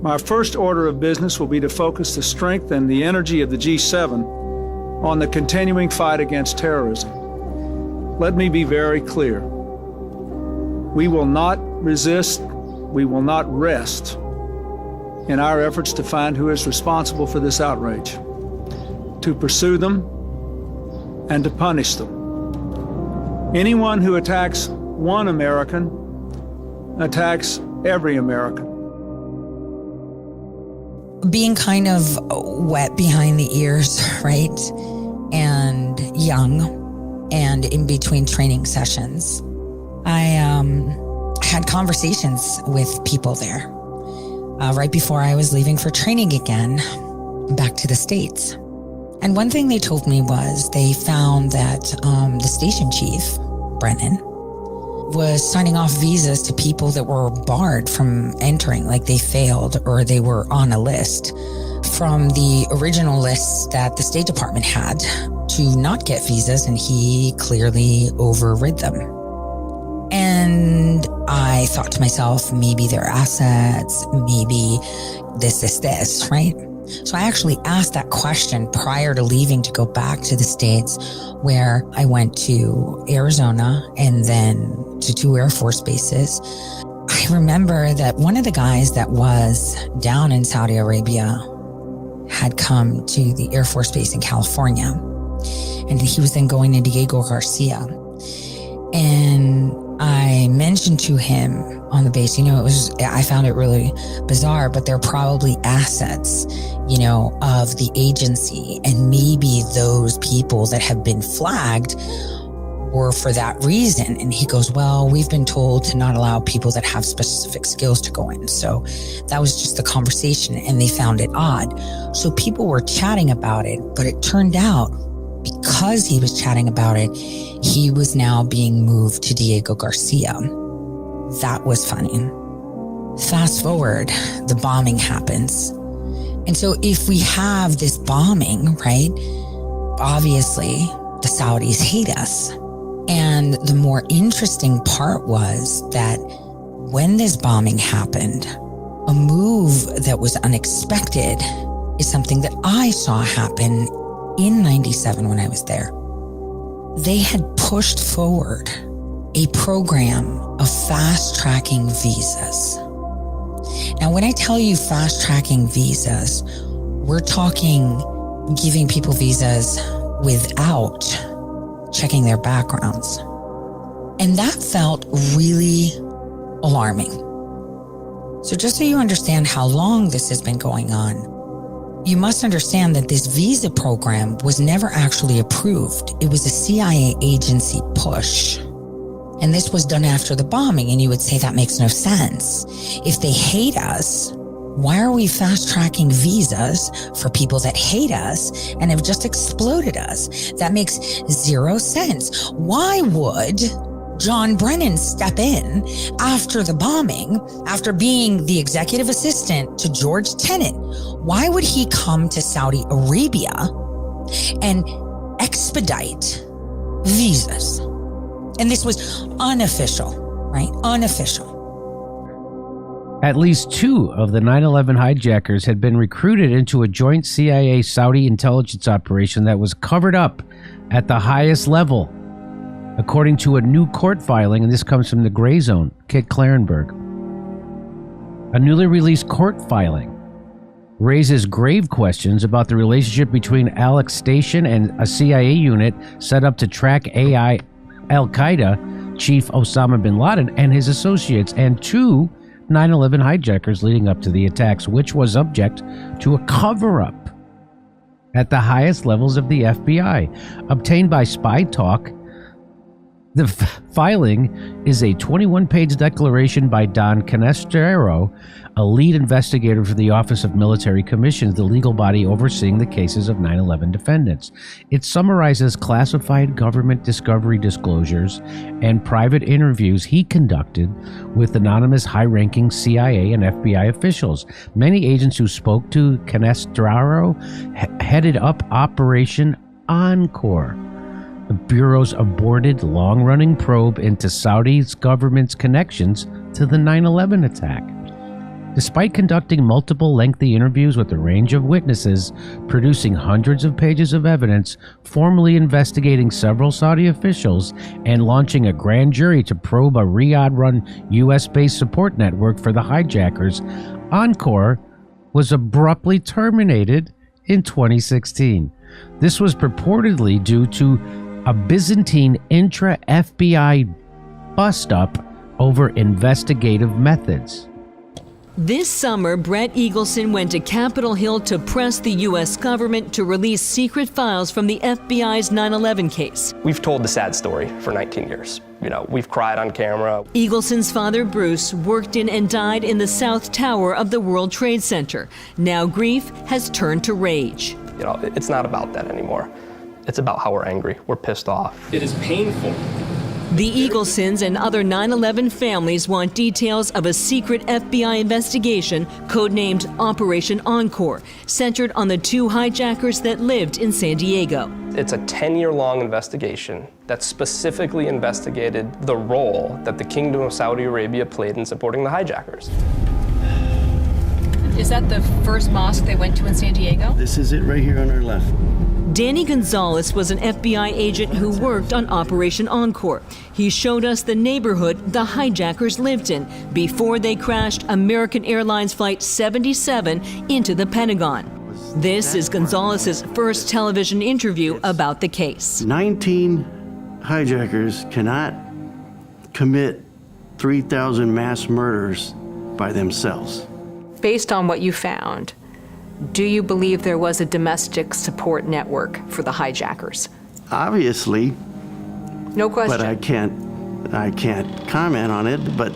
my first order of business will be to focus the strength and the energy of the G7 on the continuing fight against terrorism. Let me be very clear. We will not resist, we will not rest in our efforts to find who is responsible for this outrage, to pursue them and to punish them. Anyone who attacks one American attacks every American. Being kind of wet behind the ears, right? And young, and in between training sessions, I had conversations with people there right before I was leaving for training again, back to the States. And one thing they told me was they found that the station chief, Brennan, was signing off visas to people that were barred from entering, like they failed or they were on a list from the original lists that the State Department had to not get visas, and he clearly overrid them. And I thought to myself, maybe they're assets, maybe this, right? So I actually asked that question prior to leaving to go back to the States, where I went to Arizona and then to 2 Air Force bases. I remember that one of the guys that was down in Saudi Arabia had come to the Air Force Base in California, and he was then going to Diego Garcia. And I mentioned to him on the base, I found it really bizarre, but they're probably assets, of the agency. And maybe those people that have been flagged were for that reason. And he goes, well, we've been told to not allow people that have specific skills to go in. So that was just the conversation, and they found it odd. So people were chatting about it, but it turned out because he was chatting about it, he was now being moved to Diego Garcia. That was funny. Fast forward, the bombing happens. And so if we have this bombing, right, obviously the Saudis hate us. And the more interesting part was that when this bombing happened, a move that was unexpected is something that I saw happen in 97 when I was there. They had pushed forward a program of fast-tracking visas. Now, when I tell you fast-tracking visas, we're talking giving people visas without checking their backgrounds. And that felt really alarming. So just so you understand how long this has been going on, you must understand that this visa program was never actually approved. It was a CIA agency push. And this was done after the bombing, and you would say that makes no sense. If they hate us, why are we fast-tracking visas for people that hate us and have just exploded us? That makes zero sense. Why would John Brennan step in after the bombing, after being the executive assistant to George Tenet? Why would he come to Saudi Arabia and expedite visas? And this was unofficial, right? Unofficial. At least 2 of the 9/11 hijackers had been recruited into a joint CIA-Saudi intelligence operation that was covered up at the highest level, according to a new court filing, and this comes from the Gray Zone, Kit Clarenberg. A newly released court filing raises grave questions about the relationship between Alex Station and a CIA unit set up to track Al-Qaeda chief Osama bin Laden and his associates, and 2 9/11 hijackers leading up to the attacks, which was subject to a cover-up at the highest levels of the FBI. Obtained by Spy Talk, the filing is a 21-page declaration by Don Canestraro, a lead investigator for the Office of Military Commissions, the legal body overseeing the cases of 9/11 defendants. It summarizes classified government discovery disclosures and private interviews he conducted with anonymous high-ranking CIA and FBI officials. Many agents who spoke to Canestraro headed up Operation Encore, the Bureau's aborted long-running probe into Saudi's government's connections to the 9/11 attack. Despite conducting multiple lengthy interviews with a range of witnesses, producing hundreds of pages of evidence, formally investigating several Saudi officials, and launching a grand jury to probe a Riyadh-run U.S.-based support network for the hijackers, Encore was abruptly terminated in 2016. This was purportedly due to a Byzantine intra-FBI bust-up over investigative methods. This summer, Brett Eagleson went to Capitol Hill to press the U.S. government to release secret files from the FBI's 9/11 case. We've told the sad story for 19 years. You know, we've cried on camera. Eagleson's father, Bruce, worked in and died in the South Tower of the World Trade Center. Now grief has turned to rage. You know, it's not about that anymore. It's about how we're angry. We're pissed off. It is painful. The Eaglesons and other 9/11 families want details of a secret FBI investigation codenamed Operation Encore, centered on the two hijackers that lived in San Diego. It's a 10-year-long investigation that specifically investigated the role that the Kingdom of Saudi Arabia played in supporting the hijackers. Is that the first mosque they went to in San Diego? This is it right here on our left. Danny Gonzalez was an FBI agent who worked on Operation Encore. He showed us the neighborhood the hijackers lived in before they crashed American Airlines Flight 77 into the Pentagon. This is Gonzalez's first television interview about the case. 19 hijackers cannot commit 3,000 mass murders by themselves. Based on what you found, do you believe there was a domestic support network for the hijackers? Obviously. No question. But I can't comment on it, but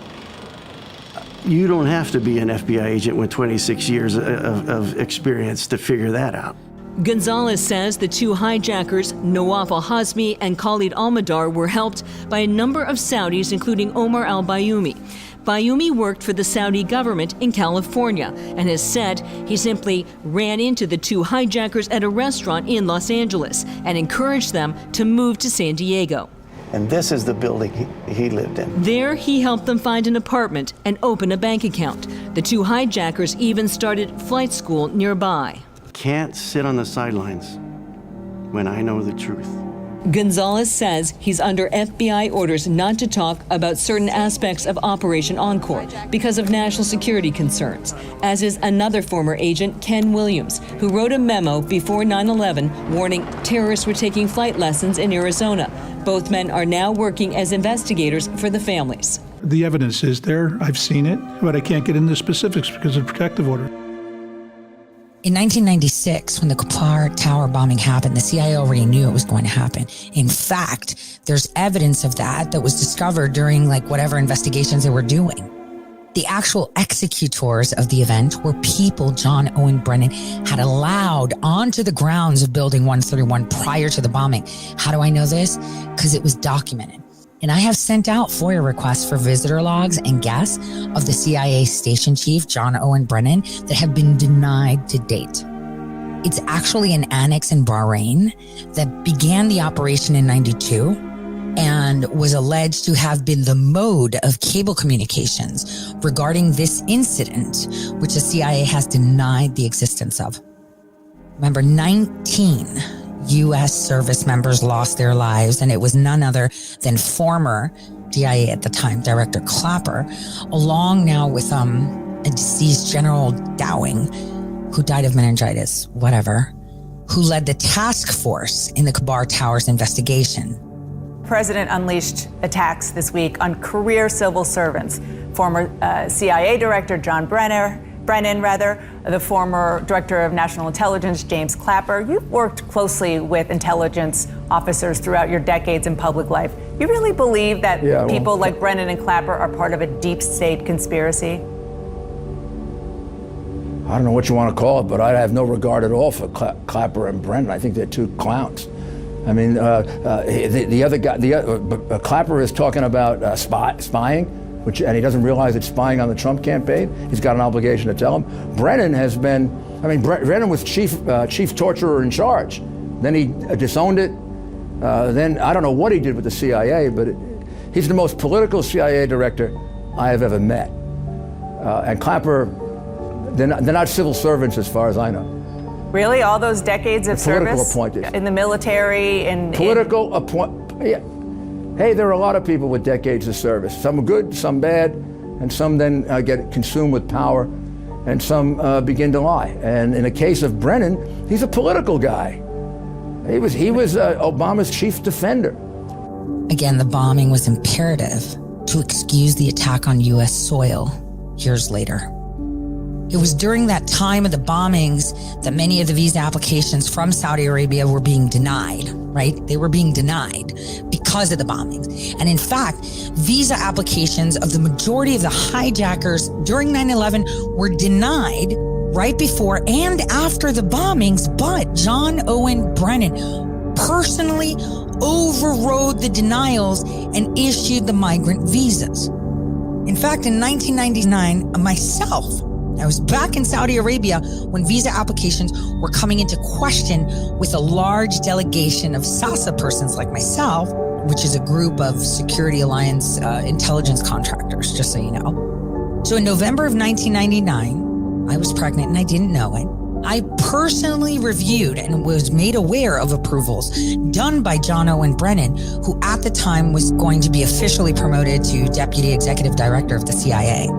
you don't have to be an FBI agent with 26 years of experience to figure that out. Gonzalez says the two hijackers, Nawaf al-Hazmi and Khalid al-Madar, were helped by a number of Saudis, including Omar al-Bayoumi. Bayoumi worked for the Saudi government in California and has said he simply ran into the two hijackers at a restaurant in Los Angeles and encouraged them to move to San Diego. And this is the building he lived in. There, he helped them find an apartment and open a bank account. The two hijackers even started flight school nearby. Can't sit on the sidelines when I know the truth. Gonzalez says he's under FBI orders not to talk about certain aspects of Operation Encore because of national security concerns, as is another former agent, Ken Williams, who wrote a memo before 9/11 warning terrorists were taking flight lessons in Arizona. Both men are now working as investigators for the families. The evidence is there. I've seen it, but I can't get into the specifics because of protective order. In 1996, when the Qatar Tower bombing happened, the CIA already knew it was going to happen. In fact, there's evidence of that was discovered during whatever investigations they were doing. The actual executors of the event were people John Owen Brennan had allowed onto the grounds of Building 131 prior to the bombing. How do I know this? Because it was documented. And I have sent out FOIA requests for visitor logs and guests of the CIA station chief, John Owen Brennan, that have been denied to date. It's actually an annex in Bahrain that began the operation in 92 and was alleged to have been the mode of cable communications regarding this incident, which the CIA has denied the existence of. Remember, 19 U.S. service members lost their lives, and it was none other than former DIA at the time, Director Clapper, along now with a deceased General Dowling, who died of meningitis, who led the task force in the Qatar Towers investigation. The president unleashed attacks this week on career civil servants. Former CIA Director John Brennan, the former Director of National Intelligence, James Clapper. You've worked closely with intelligence officers throughout your decades in public life. You really believe that people like Brennan and Clapper are part of a deep state conspiracy? I don't know what you want to call it, but I have no regard at all for Clapper and Brennan. I think they're two clowns. I mean, the other guy, Clapper is talking about spying. And he doesn't realize it's spying on the Trump campaign. He's got an obligation to tell him. Brennan has been, Brennan was chief torturer in charge. Then he disowned it. Then I don't know what he did with the CIA, but he's the most political CIA director I have ever met. And Clapper They're not civil servants as far as I know. Really? All those decades of Political service? appointees. In the military? Political yeah. Hey, there are a lot of people with decades of service. Some good, some bad, and some then get consumed with power, and some begin to lie. And in the case of Brennan, he's a political guy. He was Obama's chief defender. Again, the bombing was imperative to excuse the attack on U.S. soil years later. It was during that time of the bombings that many of the visa applications from Saudi Arabia were being denied, right? They were being denied because of the bombings. And in fact, visa applications of the majority of the hijackers during 9/11 were denied right before and after the bombings, but John Owen Brennan personally overrode the denials and issued the migrant visas. In fact, in 1999, myself, I was back in Saudi Arabia when visa applications were coming into question with a large delegation of SASA persons like myself, which is a group of Security Alliance intelligence contractors, just so you know. So in November of 1999, I was pregnant and I didn't know it. I personally reviewed and was made aware of approvals done by John Owen Brennan, who at the time was going to be officially promoted to Deputy Executive Director of the CIA.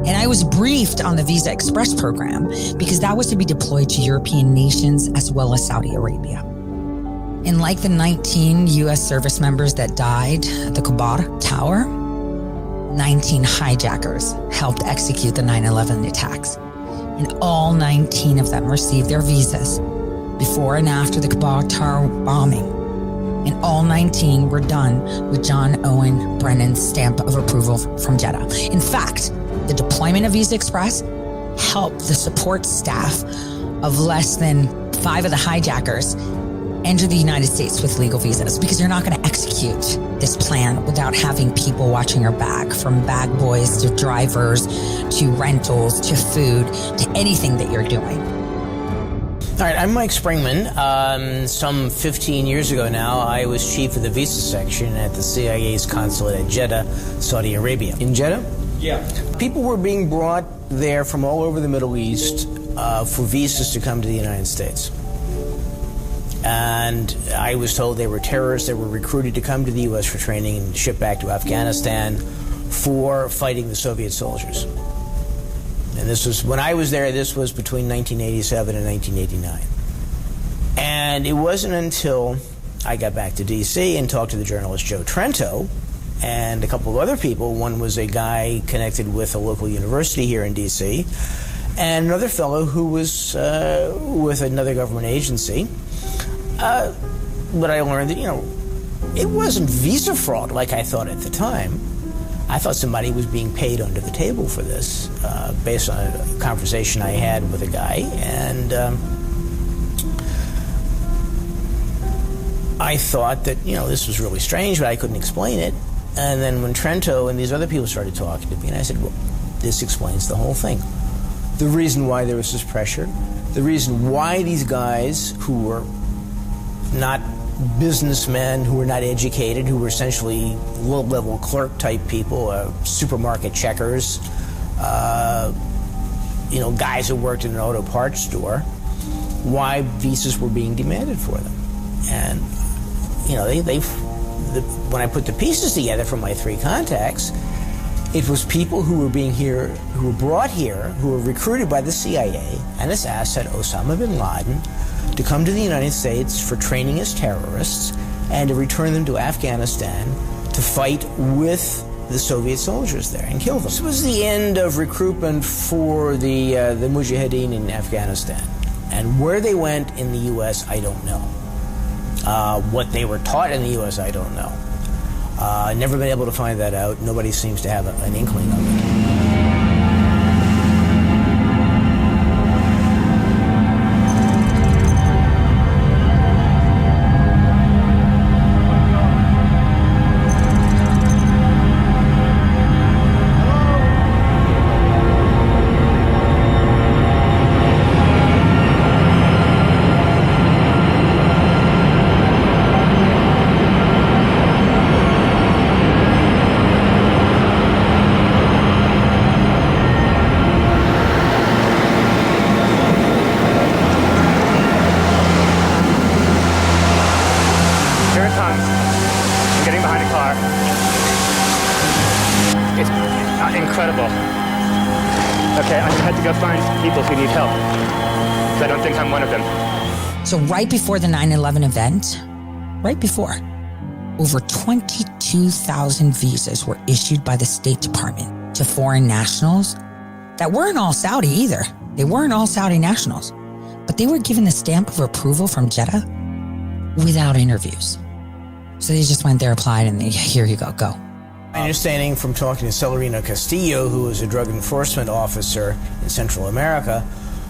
And I was briefed on the Visa Express program because that was to be deployed to European nations as well as Saudi Arabia. And like the 19 U.S. service members that died at the Qabar Tower, 19 hijackers helped execute the 9/11 attacks. And all 19 of them received their visas before and after the Qabar Tower bombing. And all 19 were done with John Owen Brennan's stamp of approval from Jeddah. In fact, the deployment of Visa Express helped the support staff of less than 5 of the hijackers enter the United States with legal visas, because you're not going to execute this plan without having people watching your back, from bag boys to drivers to rentals to food to anything that you're doing. All right, I'm Mike Springman. Some 15 years ago now, I was chief of the visa section at the CIA's consulate at Jeddah, Saudi Arabia. In Jeddah? Yeah. People were being brought there from all over the Middle East for visas to come to the United States. And I was told they were terrorists that were recruited to come to the U.S. for training and shipped back to Afghanistan for fighting the Soviet soldiers. And this was, when I was there, this was between 1987 and 1989. And it wasn't until I got back to D.C. and talked to the journalist Joe Trento and a couple of other people. One was a guy connected with a local university here in D.C., and another fellow who was with another government agency. But I learned that, it wasn't visa fraud like I thought at the time. I thought somebody was being paid under the table for this, based on a conversation I had with a guy. And I thought that, this was really strange, but I couldn't explain it. And then when Trento and these other people started talking to me, and I said, well, this explains the whole thing. The reason why there was this pressure, the reason why these guys who were not businessmen, who were not educated, who were essentially low-level clerk-type people, supermarket checkers, guys who worked in an auto parts store, why visas were being demanded for them. And, when I put the pieces together from my 3 contacts, it was people who were brought here, who were recruited by the CIA and its asset, Osama bin Laden, to come to the United States for training as terrorists and to return them to Afghanistan to fight with the Soviet soldiers there and kill them. This was the end of recruitment for the Mujahideen in Afghanistan. And where they went in the U.S., I don't know. What they were taught in the U.S., I don't know. Never been able to find that out. Nobody seems to have an inkling of it. go find people who need help. Because I don't think I'm one of them. So right before the 9/11 event, right before, over 22,000 visas were issued by the State Department to foreign nationals that weren't all Saudi either. They weren't all Saudi nationals, but they were given the stamp of approval from Jeddah without interviews. So they just went there, applied, and here you go, go. My understanding from talking to Celerino Castillo, who was a drug enforcement officer in Central America,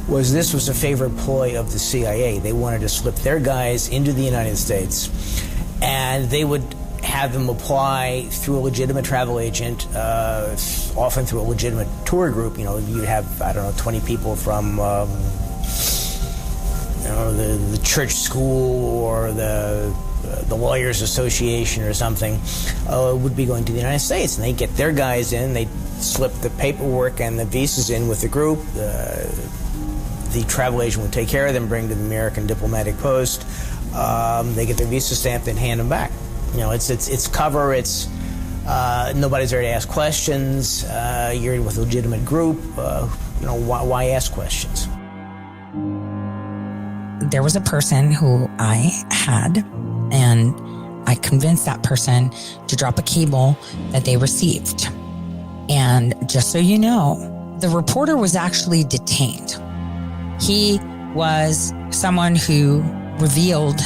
was this was a favorite ploy of the CIA. They wanted to slip their guys into the United States, and they would have them apply through a legitimate travel agent, often through a legitimate tour group. You know, you'd have, I don't know, 20 people from the church school or the Lawyers Association or something, would be going to the United States, and they get their guys in, they slip the paperwork and the visas in with the group. The travel agent would take care of them, bring to the American diplomatic post. They get their visa stamped and hand them back. You know, it's cover. It's nobody's there to ask questions. You're with a legitimate group. You know, why ask questions? There was a person who I had, and I convinced that person to drop a cable that they received. And just so you know, the reporter was actually detained. He was someone who revealed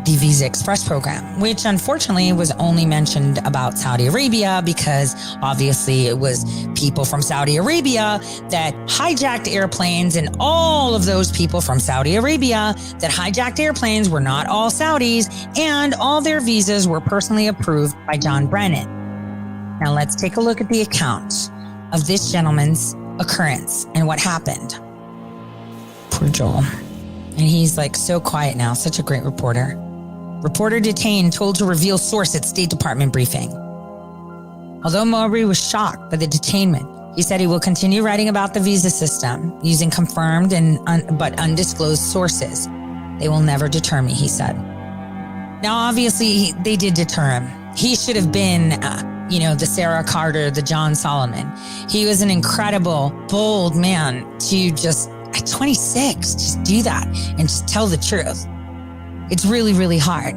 the Visa Express program, which unfortunately was only mentioned about Saudi Arabia because obviously it was people from Saudi Arabia that hijacked airplanes, and all of those people from Saudi Arabia that hijacked airplanes were not all Saudis, and all their visas were personally approved by John Brennan. Now let's take a look at the account of this gentleman's occurrence and what happened. Poor Joel. And he's like so quiet now, such a great reporter. Reporter detained, told to reveal source at State Department briefing. Although Mowbray was shocked by the detainment, he said he will continue writing about the visa system using confirmed but undisclosed sources. They will never deter me, he said. Now, obviously, they did deter him. He should have been, the Sarah Carter, the John Solomon. He was an incredible, bold man to just, at 26, just do that and just tell the truth. It's really, really hard.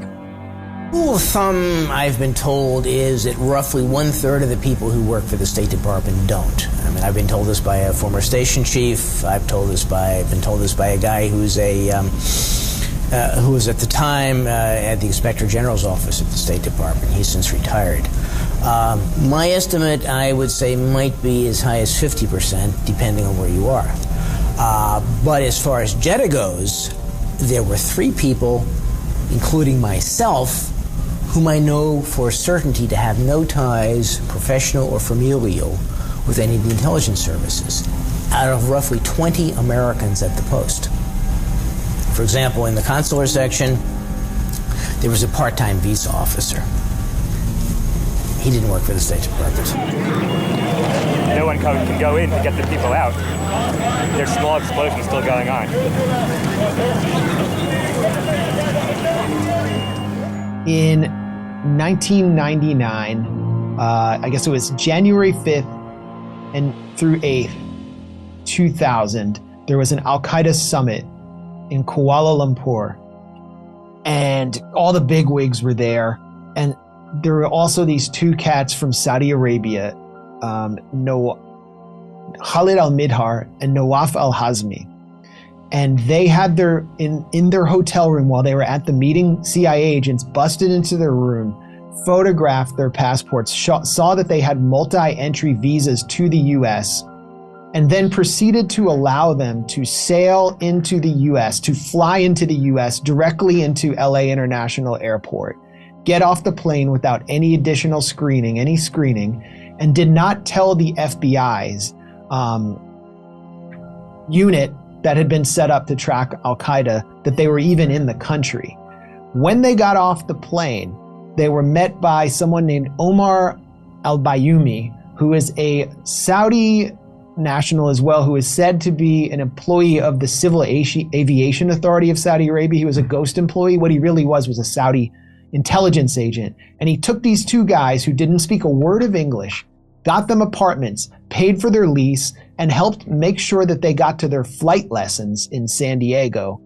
Rule of thumb, I've been told, is that roughly 1/3 of the people who work for the State Department don't. I mean, I've been told this by a former station chief. I've been told this by a guy who was at the time at the Inspector General's office at the State Department. He's since retired. My estimate, I would say, might be as high as 50%, depending on where you are. But as far as Jeddah goes, there were 3 people, including myself, whom I know for certainty to have no ties, professional or familial, with any of the intelligence services, out of roughly 20 Americans at the post. For example, in the consular section, there was a part-time visa officer. He didn't work for the State Department. No one can go in to get the people out. There's small explosions still going on. In 1999, I guess it was January 5th and through 8th, 2000, there was an Al-Qaeda summit in Kuala Lumpur. And all the bigwigs were there. And there were also these 2 cats from Saudi Arabia, Khalid al-Midhar and Nawaf al-Hazmi. And they had in their hotel room while they were at the meeting, CIA agents busted into their room, photographed their passports, saw that they had multi-entry visas to the US, and then proceeded to allow them to sail into the US, to fly into the US directly into LA International Airport, get off the plane without any additional screening, and did not tell the FBI's unit that had been set up to track Al-Qaeda that they were even in the country. When they got off the plane, they were met by someone named Omar al-Bayoumi, who is a Saudi national as well, who is said to be an employee of the Civil Aviation Authority of Saudi Arabia. He was a ghost employee. What he really was a Saudi intelligence agent. And he took these 2 guys who didn't speak a word of English, got them apartments, paid for their lease, and helped make sure that they got to their flight lessons in San Diego.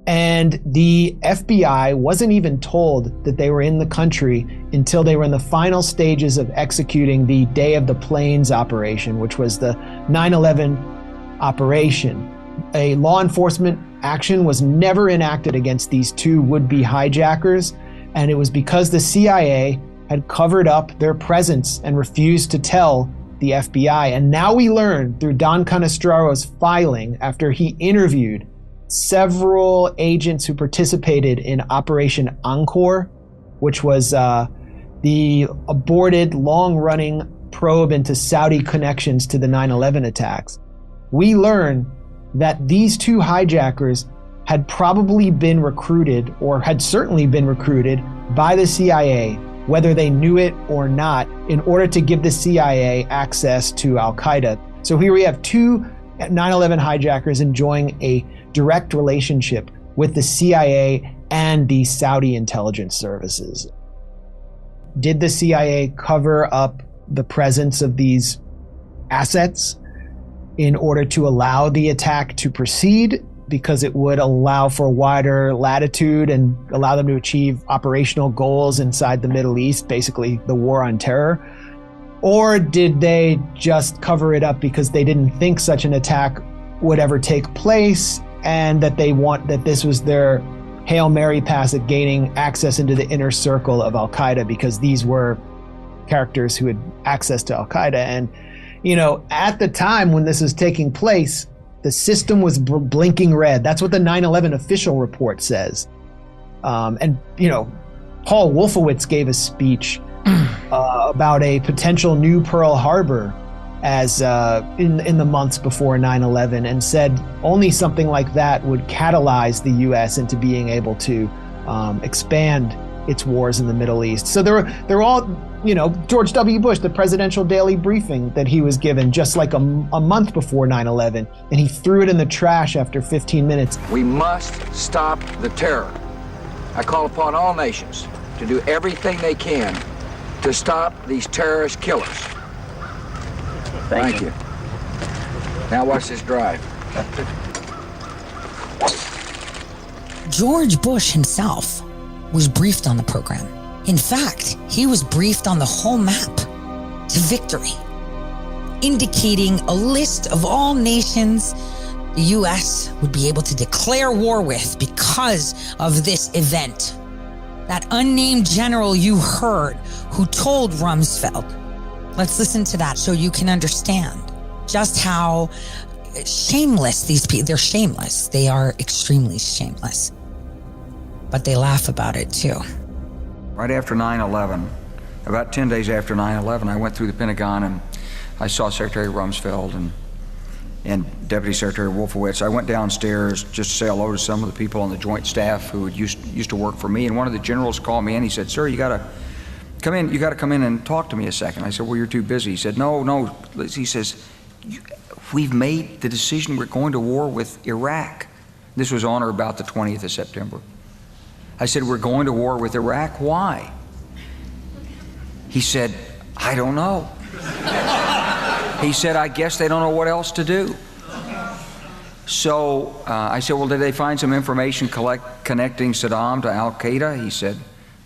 And the FBI wasn't even told that they were in the country until they were in the final stages of executing the Day of the Planes operation, which was the 9/11 operation. A law enforcement action was never enacted against these two would-be hijackers, and it was because the CIA had covered up their presence and refused to tell the FBI. And now we learn through Don Canestraro's filing, after he interviewed several agents who participated in Operation Encore, which was the aborted, long-running probe into Saudi connections to the 9/11 attacks. We learn that these two hijackers had probably been recruited, or had certainly been recruited, by the CIA, whether they knew it or not, in order to give the CIA access to Al-Qaeda. So here we have two 9/11 hijackers enjoying a direct relationship with the CIA and the Saudi intelligence services. Did the CIA cover up the presence of these assets in order to allow the attack to proceed, because it would allow for wider latitude and allow them to achieve operational goals inside the Middle East, basically the war on terror? Or did they just cover it up because they didn't think such an attack would ever take place, and that this was their Hail Mary pass at gaining access into the inner circle of Al-Qaeda, because these were characters who had access to Al-Qaeda? And, at the time when this was taking place, the system was blinking red. That's what the 9/11 official report says. And Paul Wolfowitz gave a speech about a potential new Pearl Harbor as in the months before 9/11, and said only something like that would catalyze the U.S. into being able to expand its wars in the Middle East. So they're all, George W. Bush, the presidential daily briefing that he was given just like a month before 9/11, and he threw it in the trash after 15 minutes. We must stop the terror. I call upon all nations to do everything they can to stop these terrorist killers. Thank you. Now watch this drive. George Bush himself was briefed on the program. In fact, he was briefed on the whole map to victory, indicating a list of all nations the U.S. would be able to declare war with because of this event. That unnamed general you heard who told Rumsfeld. Let's listen to that so you can understand just how shameless these people, they're shameless. They are extremely shameless. But they laugh about it too. Right after 9/11, about 10 days after 9/11, I went through the Pentagon and I saw Secretary Rumsfeld and Deputy Secretary Wolfowitz. I went downstairs just to say hello to some of the people on the joint staff who had used to work for me, and one of the generals called me in. He said, "Sir, you got to come in and talk to me a second." I said, "Well, you're too busy." He said, No. He says, "We've made the decision. We're going to war with Iraq." This was on or about the 20th of September. I said, "We're going to war with Iraq. Why?" He said, "I don't know." He said, "I guess they don't know what else to do." So I said, "Well, did they find some information connecting Saddam to Al-Qaeda?" He said,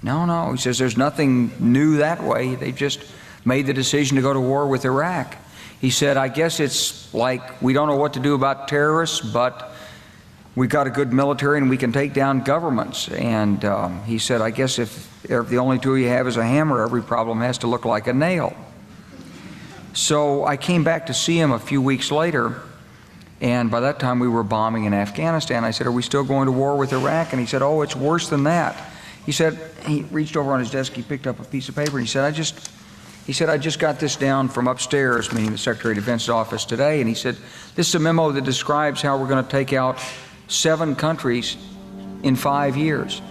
No. He says, "There's nothing new that way. They just made the decision to go to war with Iraq." He said, "I guess it's like we don't know what to do about terrorists, but we've got a good military and we can take down governments." And he said, "I guess if the only tool you have is a hammer, every problem has to look like a nail." So I came back to see him a few weeks later, and by that time we were bombing in Afghanistan. I said, "Are we still going to war with Iraq?" And he said, "Oh, it's worse than that." He said, he reached over on his desk, he picked up a piece of paper, and he said, I just got this down from upstairs," meaning the Secretary of Defense's office today, and he said, "This is a memo that describes how we're going to take out 7 countries in 5 years,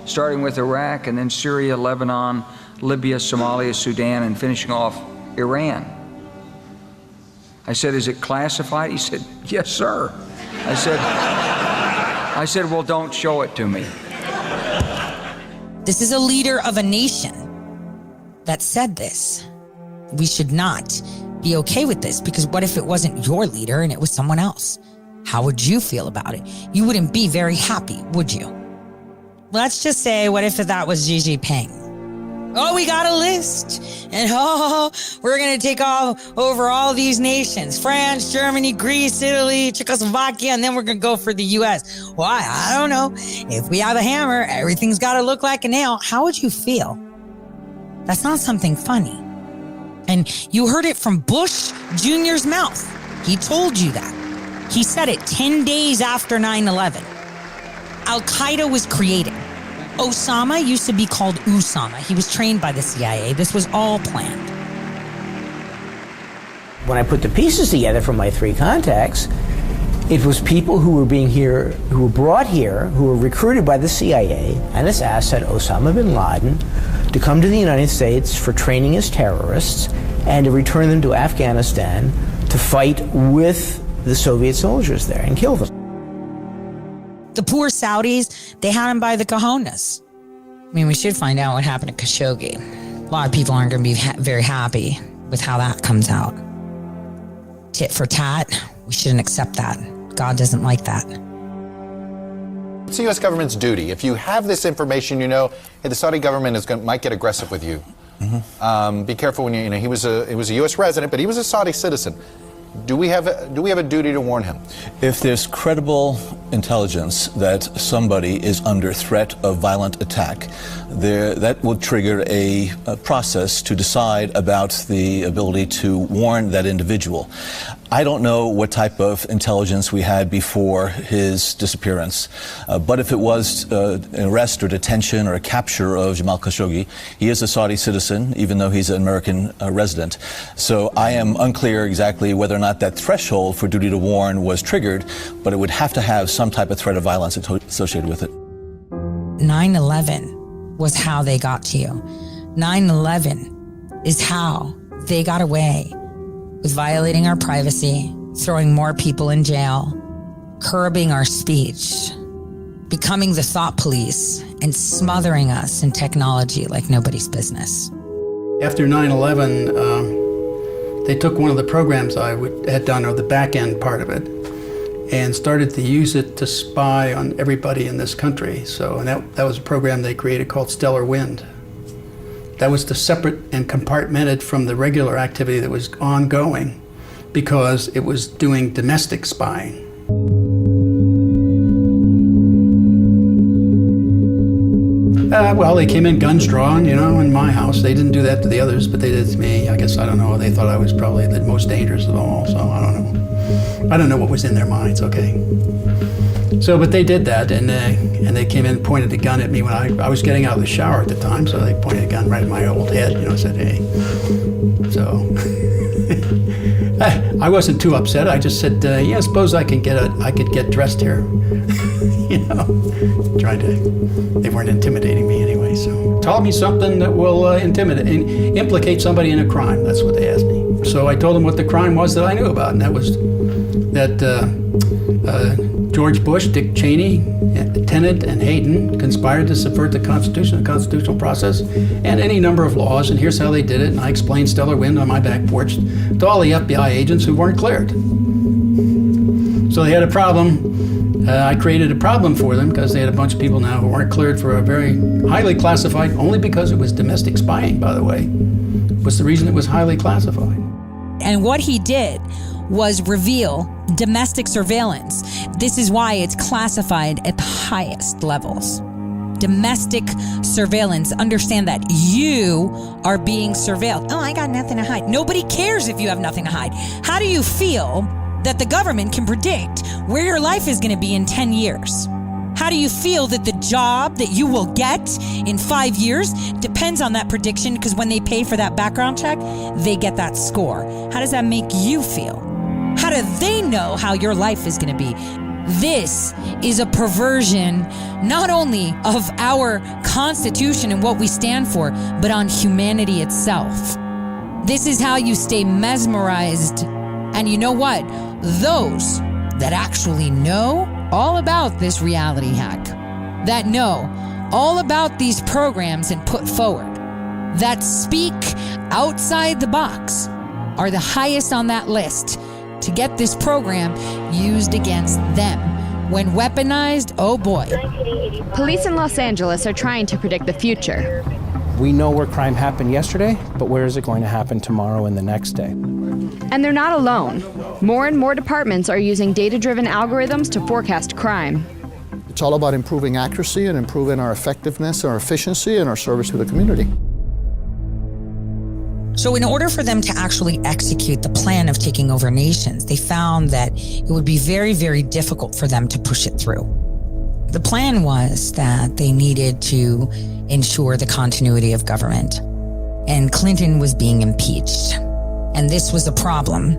starting with Iraq and then Syria, Lebanon, Libya, Somalia, Sudan, and finishing off Iran." I said, "Is it classified?" He said, "Yes, sir." I said, "Well, don't show it to me." This is a leader of a nation that said this. We should not be okay with this, because what if it wasn't your leader and it was someone else? How would you feel about it? You wouldn't be very happy, would you? Let's just say, what if that was Xi Jinping? Oh, we got a list, and we're going to take over all these nations. France, Germany, Greece, Italy, Czechoslovakia, and then we're going to go for the U.S. Why? I don't know. If we have a hammer, everything's got to look like a nail. How would you feel? That's not something funny. And you heard it from Bush Jr.'s mouth. He told you that. He said it 10 days after 9/11. Al-Qaeda was created. Osama used to be called Usama. He was trained by the CIA. This was all planned. When I put the pieces together from my 3 contacts, it was people who were brought here, who were recruited by the CIA and its asset, Osama bin Laden, to come to the United States for training as terrorists and to return them to Afghanistan to fight with the Soviet soldiers there and kill them. The poor Saudis, they had him by the cojones. I mean, we should find out what happened to Khashoggi. A lot of people aren't going to be very happy with how that comes out. Tit for tat, we shouldn't accept that. God doesn't like that. It's the U.S. government's duty. If you have this information, you know, hey, the Saudi government might get aggressive with you. Mm-hmm. Be careful when he was a U.S. resident, but he was a Saudi citizen. Do we have a duty to warn him? If there's credible intelligence that somebody is under threat of violent attack, that will trigger a process to decide about the ability to warn that individual. I don't know what type of intelligence we had before his disappearance, but if it was an arrest or detention or a capture of Jamal Khashoggi, he is a Saudi citizen, even though he's an American resident. So I am unclear exactly whether or not that threshold for duty to warn was triggered, but it would have to have some type of threat of violence associated with it. 9/11 was how they got to you. 9/11 is how they got away with violating our privacy, throwing more people in jail, curbing our speech, becoming the thought police, and smothering us in technology like nobody's business. After 9/11, they took one of the programs I had done, or the back end part of it, and started to use it to spy on everybody in this country. And that was a program they created called Stellar Wind. That was separate and compartmented from the regular activity that was ongoing, because it was doing domestic spying. Well, they came in guns drawn, in my house. They didn't do that to the others, but they did to me. I guess, I don't know. They thought I was probably the most dangerous of all, so I don't know. I don't know what was in their minds, okay? But they did that, and they came in and pointed a gun at me when I was getting out of the shower at the time, so they pointed a gun right at my old head, said, hey. So, I wasn't too upset. I just said, yeah, I suppose I could get dressed here. They weren't intimidating me anyway, so. Tell me something that will implicate somebody in a crime. That's what they asked me. So I told them what the crime was that I knew about, and that was that George Bush, Dick Cheney, Tennant, and Hayden conspired to subvert the Constitution, the constitutional process, and any number of laws, and here's how they did it, and I explained Stellar Wind on my back porch to all the FBI agents who weren't cleared. So they had a problem. I created a problem for them because they had a bunch of people now who weren't cleared for a very highly classified, only because it was domestic spying, by the way, was the reason it was highly classified. And what he did was reveal domestic surveillance. This is why it's classified at the highest levels. Domestic surveillance. Understand that you are being surveilled. Oh, I got nothing to hide. Nobody cares if you have nothing to hide. How do you feel that the government can predict where your life is going to be in 10 years? How do you feel that the job that you will get in 5 years depends on that prediction? Because when they pay for that background check, they get that score. How does that make you feel? How do they know how your life is going to be? This is a perversion not only of our Constitution and what we stand for, but on humanity itself. This is how you stay mesmerized. And you know what? Those that actually know all about this reality hack, that know all about these programs and put forward, that speak outside the box are the highest on that list to get this program used against them. When weaponized, oh boy. Police in Los Angeles are trying to predict the future. We know where crime happened yesterday, but where is it going to happen tomorrow and the next day? And they're not alone. More and more departments are using data-driven algorithms to forecast crime. It's all about improving accuracy and improving our effectiveness, our efficiency, and our service to the community. So in order for them to actually execute the plan of taking over nations, they found that it would be very, very difficult for them to push it through. The plan was that they needed to ensure the continuity of government. And Clinton was being impeached. And this was a problem.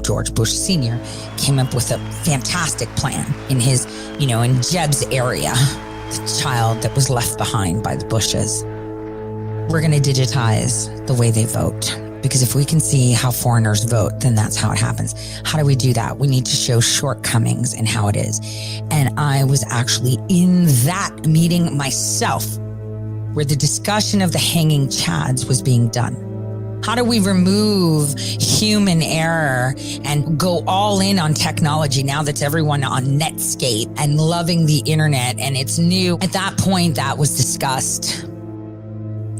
George Bush Sr. came up with a fantastic plan in his, in Jeb's area, the child that was left behind by the Bushes. We're going to digitize the way they vote, because if we can see how foreigners vote, then that's how it happens. How do we do that? We need to show shortcomings in how it is. And I was actually in that meeting myself, where the discussion of the hanging chads was being done. How do we remove human error and go all in on technology now that everyone on Netscape and loving the internet and it's new? At that point, that was discussed.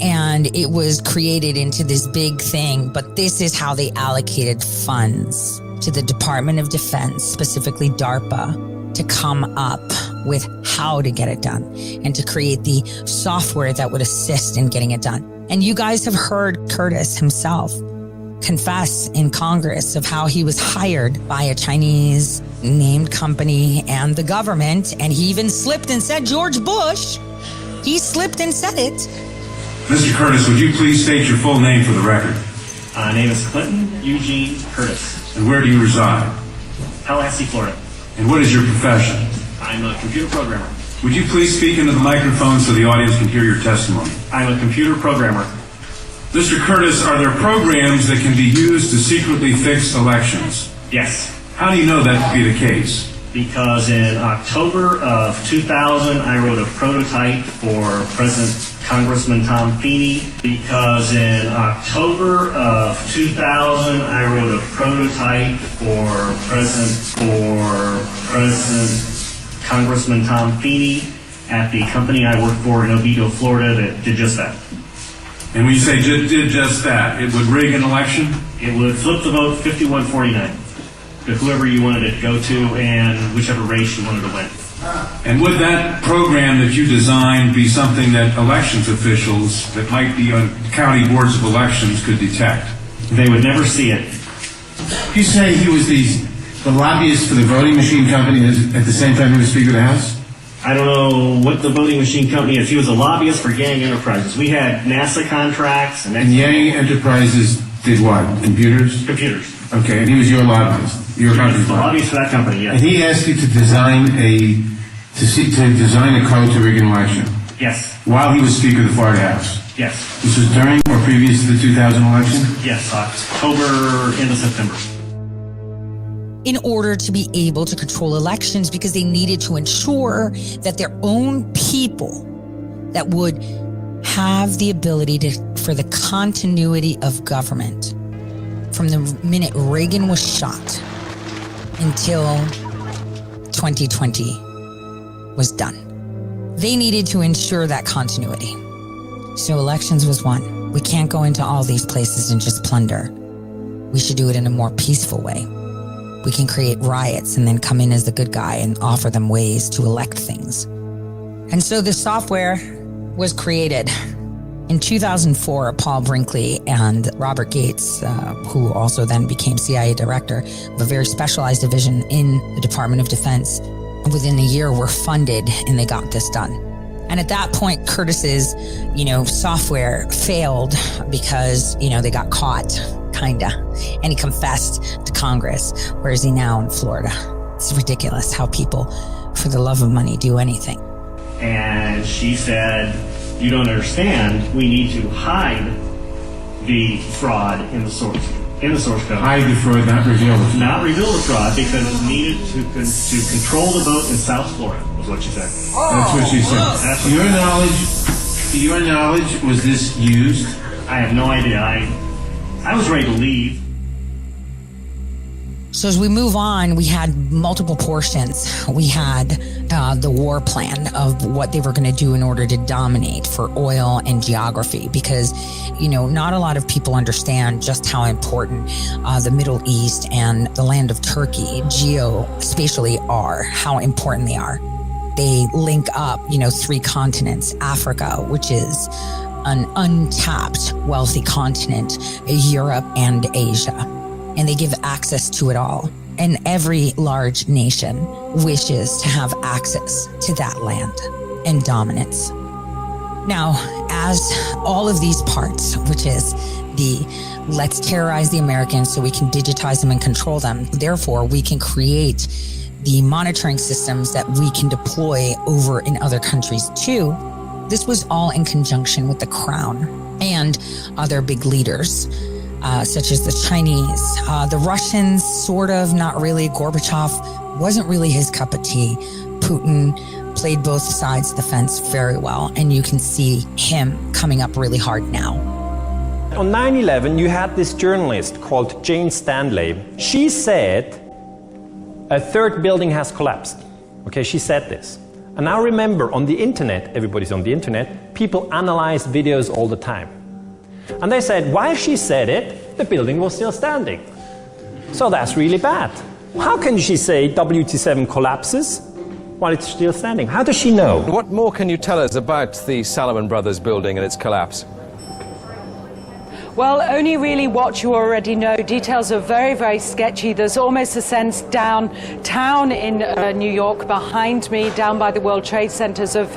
And it was created into this big thing, but this is how they allocated funds to the Department of Defense, specifically DARPA, to come up with how to get it done and to create the software that would assist in getting it done. And you guys have heard Curtis himself confess in Congress of how he was hired by a Chinese named company and the government, and he even slipped and said George Bush. He slipped and said it. Mr. Curtis, would you please state your full name for the record? My name is Clinton Eugene Curtis. And where do you reside? Tallahassee, Florida. And what is your profession? I'm a computer programmer. Would you please speak into the microphone so the audience can hear your testimony? I'm a computer programmer. Mr. Curtis, are there programs that can be used to secretly fix elections? Yes. How do you know that to be the case? Because in October of 2000, I wrote a prototype for President Congressman Tom Feeney. Because in October of 2000, I wrote a prototype for President Congressman Tom Feeney at the company I work for in Oviedo, Florida, that did just that. And when you say did just that, it would rig an election? It would flip the vote 51-49 to whoever you wanted it to go to and whichever race you wanted to win. And would that program that you designed be something that elections officials that might be on county boards of elections could detect? They would never see it. You say he was the lobbyist for the voting machine company at the same time he was Speaker of the House? I don't know what the voting machine company is. He was a lobbyist for Yang Enterprises. We had NASA contracts. And Yang Enterprises did what? Computers? Computers. Okay, and he was your lobbyist. Your company's lobbyist for that company, yes. And he asked you to design a code to rig an election? Yes. While he was Speaker of the Florida House? Yes. This was during or previous to the 2000 election? Yes, October into September. In order to be able to control elections, because they needed to ensure that their own people that would have the ability for the continuity of government from the minute Reagan was shot until 2020 was done. They needed to ensure that continuity. So elections was one. We can't go into all these places and just plunder. We should do it in a more peaceful way. We can create riots and then come in as the good guy and offer them ways to elect things. And so the software was created. In 2004, Paul Brinkley and Robert Gates, who also then became CIA director of a very specialized division in the Department of Defense, within a year were funded and they got this done. And at that point, Curtis's, software failed because, they got caught, kinda. And he confessed to Congress. Where is he now? In Florida. It's ridiculous how people, for the love of money, do anything. And she said, you don't understand, we need to hide the fraud in the source code. Hide the fraud, not reveal the fraud. Not reveal the fraud, because it's needed to control the vote in South Florida, was what she said. That's what she said. To your knowledge, was this used I have no idea. I was ready to leave. So as we move on, we had multiple portions. We had the war plan of what they were going to do in order to dominate for oil and geography, because, you know, not a lot of people understand just how important the Middle East and the land of Turkey geospatially are, how important they are. They link up, you know, 3 continents: Africa, which is an untapped, wealthy continent, Europe, and Asia. And they give access to it all. And every large nation wishes to have access to that land and dominance. Now, as all of these parts, which is the let's terrorize the Americans so we can digitize them and control them, therefore we can create the monitoring systems that we can deploy over in other countries too. This was all in conjunction with the Crown and other big leaders, such as the Chinese, the Russians, sort of, not really. Gorbachev wasn't really his cup of tea. Putin played both sides of the fence very well, and you can see him coming up really hard now. On 9/11, you had this journalist called Jane Stanley. She said a third building has collapsed. Okay, she said this. And now remember, on the internet, everybody's on the internet, people analyze videos all the time. And they said, while she said it, the building was still standing. So that's really bad. How can she say WT7 collapses while it's still standing? How does she know? What more can you tell us about the Salomon Brothers building and its collapse? Well, only really what you already know. Details are very, very sketchy. There's almost a sense downtown in New York behind me, down by the World Trade Centers, of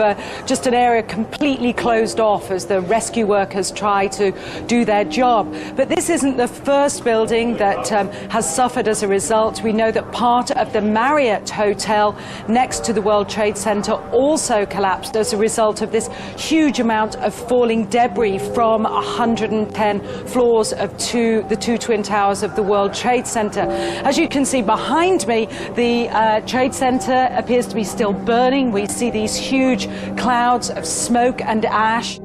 just an area completely closed off as the rescue workers try to do their job. But this isn't the first building that has suffered as a result. We know that part of the Marriott Hotel next to the World Trade Center also collapsed as a result of this huge amount of falling debris from 110 floors of the 2 twin towers of the World Trade Center. As you can see behind me, the Trade Center appears to be still burning. We see these huge clouds of smoke and ash.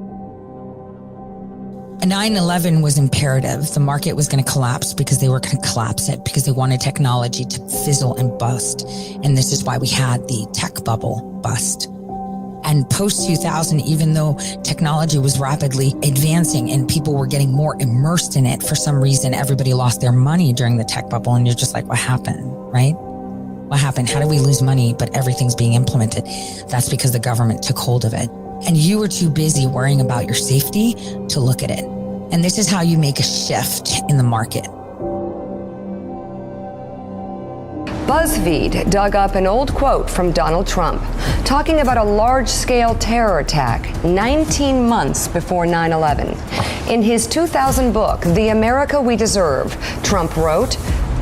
9/11 was imperative. The market was going to collapse because they were going to collapse it, because they wanted technology to fizzle and bust. And this is why we had the tech bubble bust. And post-2000, even though technology was rapidly advancing and people were getting more immersed in it, for some reason, everybody lost their money during the tech bubble. And you're just like, what happened, right? What happened? How did we lose money, but everything's being implemented? That's because the government took hold of it. And you were too busy worrying about your safety to look at it. And this is how you make a shift in the market. BuzzFeed dug up an old quote from Donald Trump talking about a large-scale terror attack 19 months before 9/11. In his 2000 book, The America We Deserve, Trump wrote,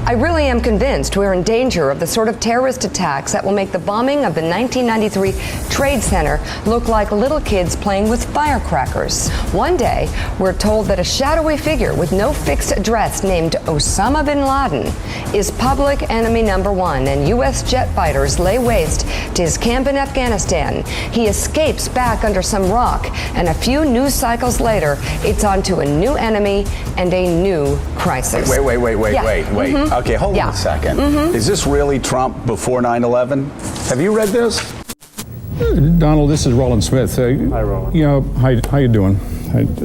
"I really am convinced we're in danger of the sort of terrorist attacks that will make the bombing of the 1993 Trade Center look like little kids playing with firecrackers." One day, we're told that a shadowy figure with no fixed address named Osama bin Laden is public enemy number 1, and U.S. jet fighters lay waste to his camp in Afghanistan. He escapes back under some rock, and a few news cycles later, it's on to a new enemy and a new crisis. Wait. Yeah. Okay, hold on a second. Is this really Trump before 9/11? Have you read this? Donald, this is Roland Smith. Hi, Roland. You know, how you doing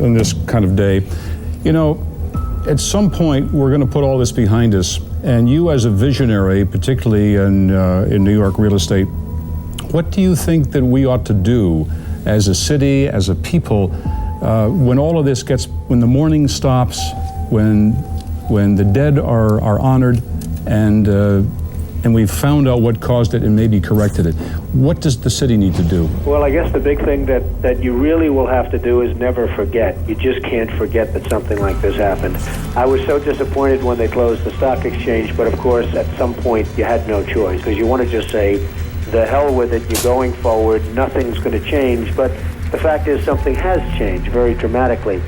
on this kind of day? You know, at some point, we're going to put all this behind us. And you, as a visionary, particularly in New York real estate, what do you think that we ought to do as a city, as a people, when all of this when the mourning stops, when the dead are honored, and we've found out what caused it and maybe corrected it? What does the city need to do? Well, I guess the big thing that you really will have to do is never forget. You just can't forget that something like this happened. I was so disappointed when they closed the stock exchange, but of course, at some point, you had no choice, because you want to just say, the hell with it, you're going forward, nothing's going to change. But the fact is, something has changed very dramatically.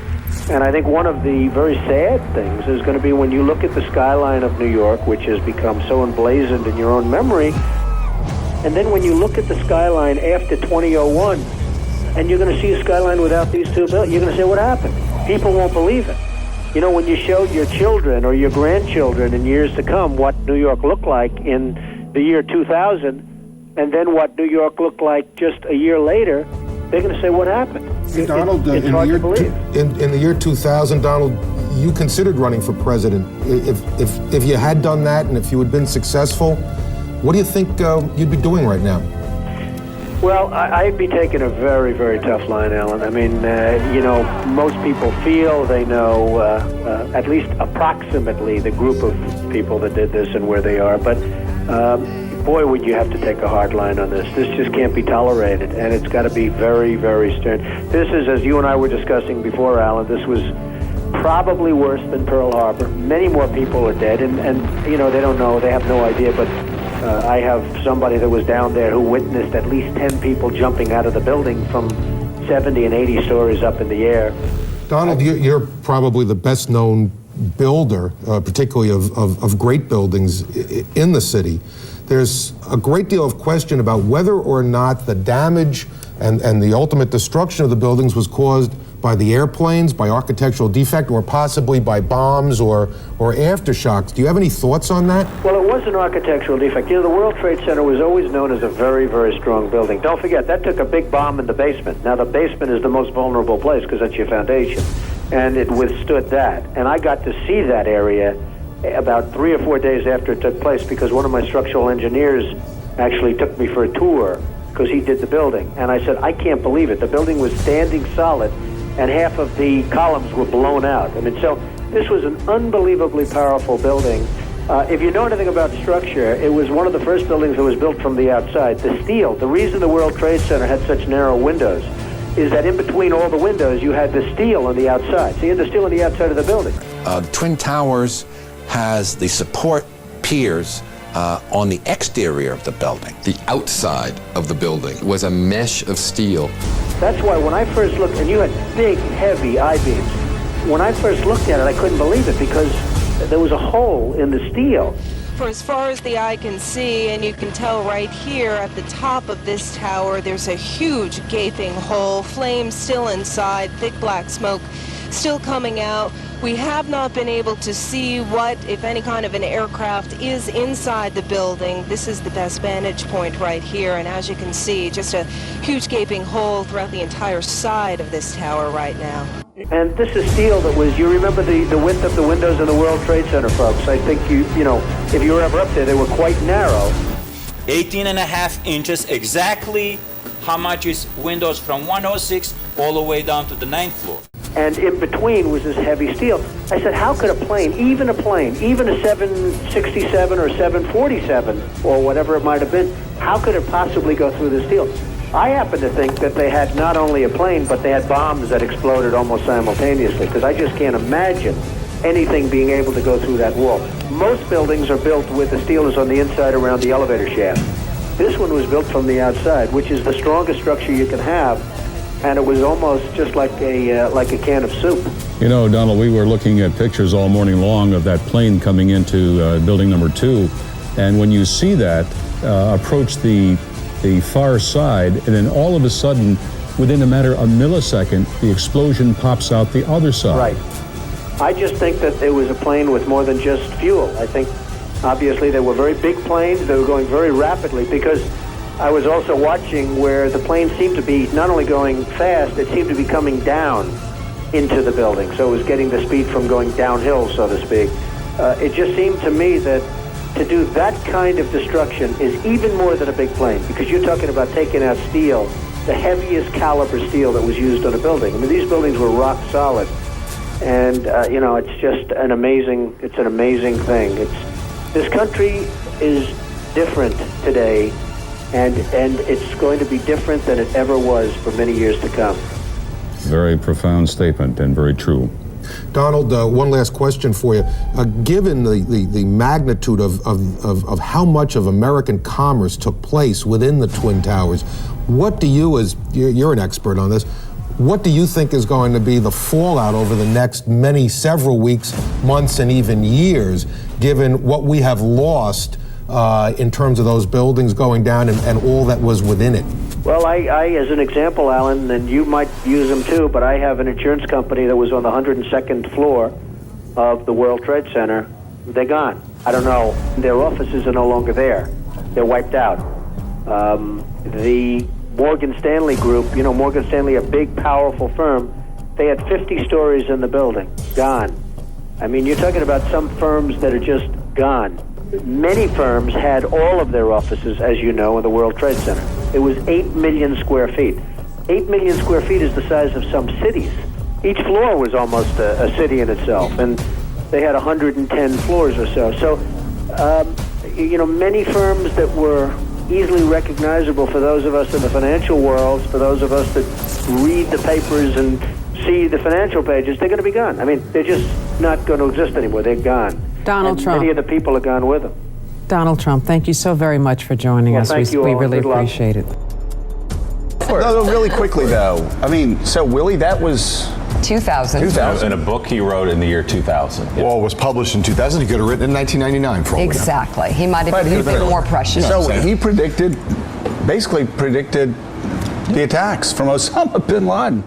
And I think one of the very sad things is going to be when you look at the skyline of New York, which has become so emblazoned in your own memory, and then when you look at the skyline after 2001, and you're going to see a skyline without these two buildings, you're going to say, what happened? people won't believe it. You know, when you showed your children or your grandchildren in years to come what New York looked like in the year 2000, and then what New York looked like just a year later, they're going to say, what happened? Hey, Donald, it's hard to believe. In the year 2000, Donald, you considered running for president. If you had done that and if you had been successful, what do you think you'd be doing right now? Well, I'd be taking a very, very tough line, Alan. I mean, you know, most people feel they know at least approximately the group of people that did this and where they are. But boy, would you have to take a hard line on this. This just can't be tolerated, and it's got to be very, very stern. This is, as you and I were discussing before, Alan, this was probably worse than Pearl Harbor. Many more people are dead, and you know, they don't know, they have no idea, but I have somebody that was down there who witnessed at least 10 people jumping out of the building from 70 and 80 stories up in the air. Donald, you're probably the best known builder, particularly of great buildings in the city. There's a great deal of question about whether or not the damage and the ultimate destruction of the buildings was caused by the airplanes, by architectural defect, or possibly by bombs or aftershocks. Do you have any thoughts on that? Well, it was an architectural defect. You know, the World Trade Center was always known as a very, very strong building. Don't forget, that took a big bomb in the basement. Now, the basement is the most vulnerable place because that's your foundation, and it withstood that. And I got to see that area about 3 or 4 days after it took place because one of my structural engineers actually took me for a tour because he did the building. And I said, I can't believe it. The building was standing solid, and half of the columns were blown out. I mean, so this was an unbelievably powerful building. If you know anything about structure, it was one of the first buildings that was built from the outside. The steel, the reason the World Trade Center had such narrow windows is that in between all the windows, you had the steel on the outside. So you had the steel on the outside of the building. Twin Towers has the support piers on the exterior of the building. The outside of the building was a mesh of steel. That's why when I first looked, and you had big, heavy I-beams, when I first looked at it, I couldn't believe it because there was a hole in the steel. For as far as the eye can see, and you can tell right here at the top of this tower, there's a huge gaping hole, flames still inside, thick black smoke still coming out. We have not been able to see what, if any kind of an aircraft is inside the building. This is the best vantage point right here, and as you can see, just a huge gaping hole throughout the entire side of this tower right now. And this is steel that was, you remember the width of the windows in the World Trade Center, folks. I think you know, if you were ever up there, they were quite narrow. 18.5 inches, exactly how much is windows from 106 all the way down to the 9th floor. And in between was this heavy steel. I said, how could a plane, even a 767 or 747 or whatever it might have been, how could it possibly go through the steel? I happen to think that they had not only a plane, but they had bombs that exploded almost simultaneously, because I just can't imagine anything being able to go through that wall. Most buildings are built with the steel is on the inside around the elevator shaft. This one was built from the outside, which is the strongest structure you can have, and it was almost just like a can of soup. You know, Donald, we were looking at pictures all morning long of that plane coming into building number 2, and when you see that approach the far side, and then all of a sudden, within a matter of a millisecond, the explosion pops out the other side. Right. I just think that it was a plane with more than just fuel. I think, obviously, they were very big planes. They were going very rapidly, because I was also watching where the plane seemed to be not only going fast, it seemed to be coming down into the building. So it was getting the speed from going downhill, so to speak. It just seemed to me that to do that kind of destruction is even more than a big plane, because you're talking about taking out steel, the heaviest caliber steel that was used on a building. I mean, these buildings were rock solid, and you know, it's just an amazing thing. This country is different today, and it's going to be different than it ever was for many years to come. Very profound statement and very true. Donald, one last question for you. Given the magnitude of how much of American commerce took place within the Twin Towers, what do you, as you're an expert on this, what do you think is going to be the fallout over the next several weeks, months, and even years, given what we have lost in terms of those buildings going down and all that was within it? Well, I, as an example, Alan, and you might use them too, but I have an insurance company that was on the 102nd floor of the World Trade Center. They're gone. I don't know. Their offices are no longer there. They're wiped out. The Morgan Stanley Group, you know, Morgan Stanley, a big, powerful firm, they had 50 stories in the building. Gone. I mean, you're talking about some firms that are just gone. Many firms had all of their offices, as you know, in the World Trade Center. It was 8 million square feet. 8 million square feet is the size of some cities. Each floor was almost a city in itself, and they had 110 floors or so. So, you know, many firms that were easily recognizable for those of us in the financial world, for those of us that read the papers and see the financial pages, they're going to be gone. I mean, they're just not going to exist anymore. They're gone. Donald Trump. Many of the people are gone with them. Donald Trump, thank you so very much for joining us. Thank you we all. really Good luck. appreciate it. No, really quickly though. I mean, so Willie, that was 2000. In a book he wrote in the year 2000. Well, it was published in 2000. He could have written in 1999 for all we know. Exactly. He might have been more prescient. So he basically predicted the attacks from Osama bin Laden.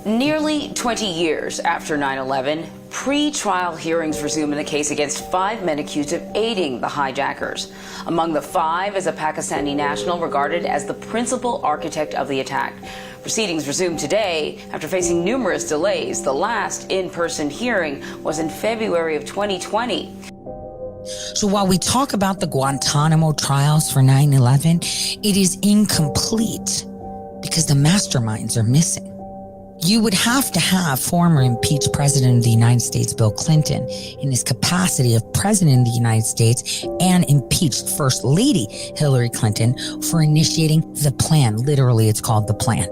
Nearly 20 years after 9/11, pre-trial hearings resume in the case against 5 men accused of aiding the hijackers. Among the 5 is a Pakistani national regarded as the principal architect of the attack. Proceedings resumed today after facing numerous delays. The last in-person hearing was in February of 2020. So while we talk about the Guantanamo trials for 9/11, it is incomplete because the masterminds are missing. You would have to have former impeached President of the United States, Bill Clinton, in his capacity of President of the United States, and impeached First Lady Hillary Clinton for initiating the plan. Literally, it's called the plan.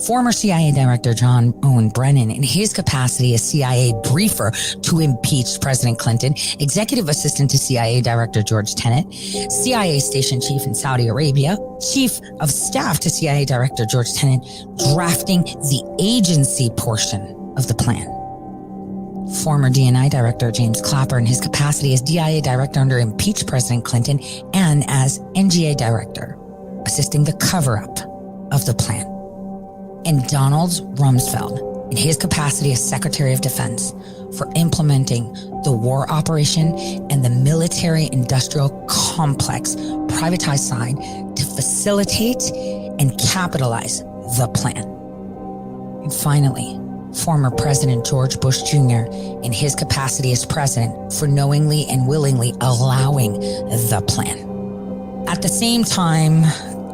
Former CIA Director John Owen Brennan, in his capacity as CIA briefer to impeach President Clinton, executive assistant to CIA Director George Tenet, CIA station chief in Saudi Arabia, chief of staff to CIA Director George Tenet, drafting the agency portion of the plan. Former DNI Director James Clapper, in his capacity as DIA Director under impeached President Clinton and as NGA Director, assisting the cover-up of the plan. And Donald Rumsfeld, in his capacity as Secretary of Defense, for implementing the war operation and the military-industrial complex privatized side to facilitate and capitalize the plan. And finally, former President George Bush Jr., in his capacity as president, for knowingly and willingly allowing the plan. At the same time,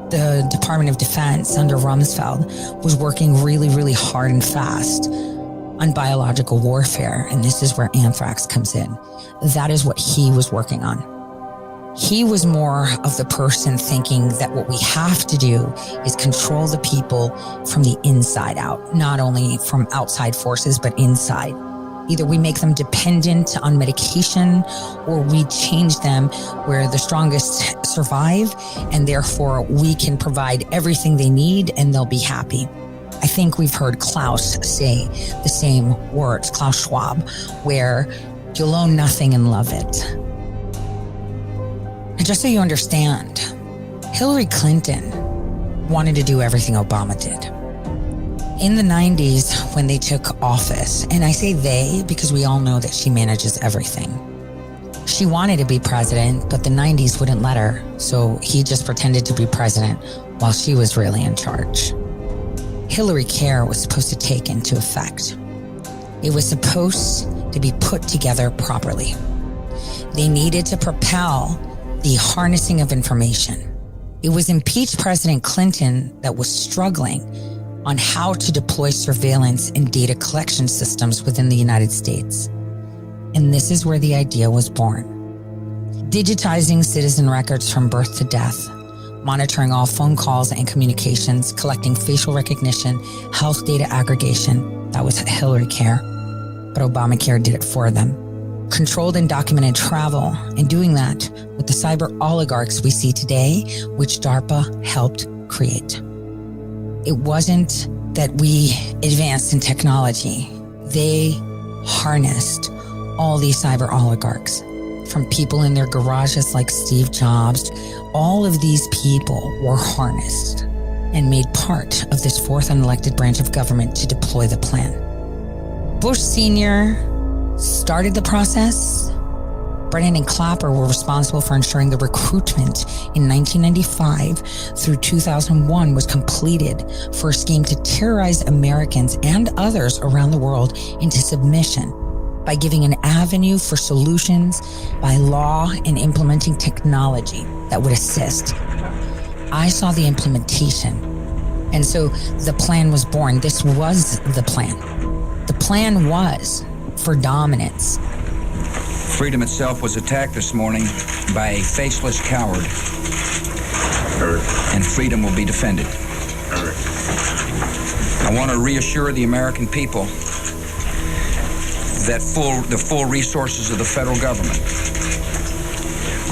the Department of Defense under Rumsfeld was working really, really hard and fast on biological warfare. And this is where anthrax comes in. That is what he was working on. He was more of the person thinking that what we have to do is control the people from the inside out, not only from outside forces, but inside. Either we make them dependent on medication or we change them where the strongest survive, and therefore we can provide everything they need and they'll be happy. I think we've heard Klaus say the same words, Klaus Schwab, where you'll own nothing and love it. And just so you understand, Hillary Clinton wanted to do everything Obama did. In the 90s, when they took office, and I say they because we all know that she manages everything. She wanted to be president, but the 90s wouldn't let her, so he just pretended to be president while she was really in charge. Hillary Care was supposed to take into effect. It was supposed to be put together properly. They needed to propel the harnessing of information. It was impeached President Clinton that was struggling on how to deploy surveillance and data collection systems within the United States. And this is where the idea was born. Digitizing citizen records from birth to death, monitoring all phone calls and communications, collecting facial recognition, health data aggregation. That was Hillary Care, but Obamacare did it for them. Controlled and documented travel, and doing that with the cyber oligarchs we see today, which DARPA helped create. It wasn't that we advanced in technology. They harnessed all these cyber oligarchs. from people in their garages like Steve Jobs. All of these people were harnessed and made part of this fourth unelected branch of government to deploy the plan. Bush Sr. started the process. Brennan and Clapper were responsible for ensuring the recruitment in 1995 through 2001 was completed for a scheme to terrorize Americans and others around the world into submission by giving an avenue for solutions by law and implementing technology that would assist. I saw the implementation, and so the plan was born. This was the plan. The plan was for dominance. Freedom itself was attacked this morning by a faceless coward. And freedom will be defended. I want to reassure the American people that the full resources of the federal government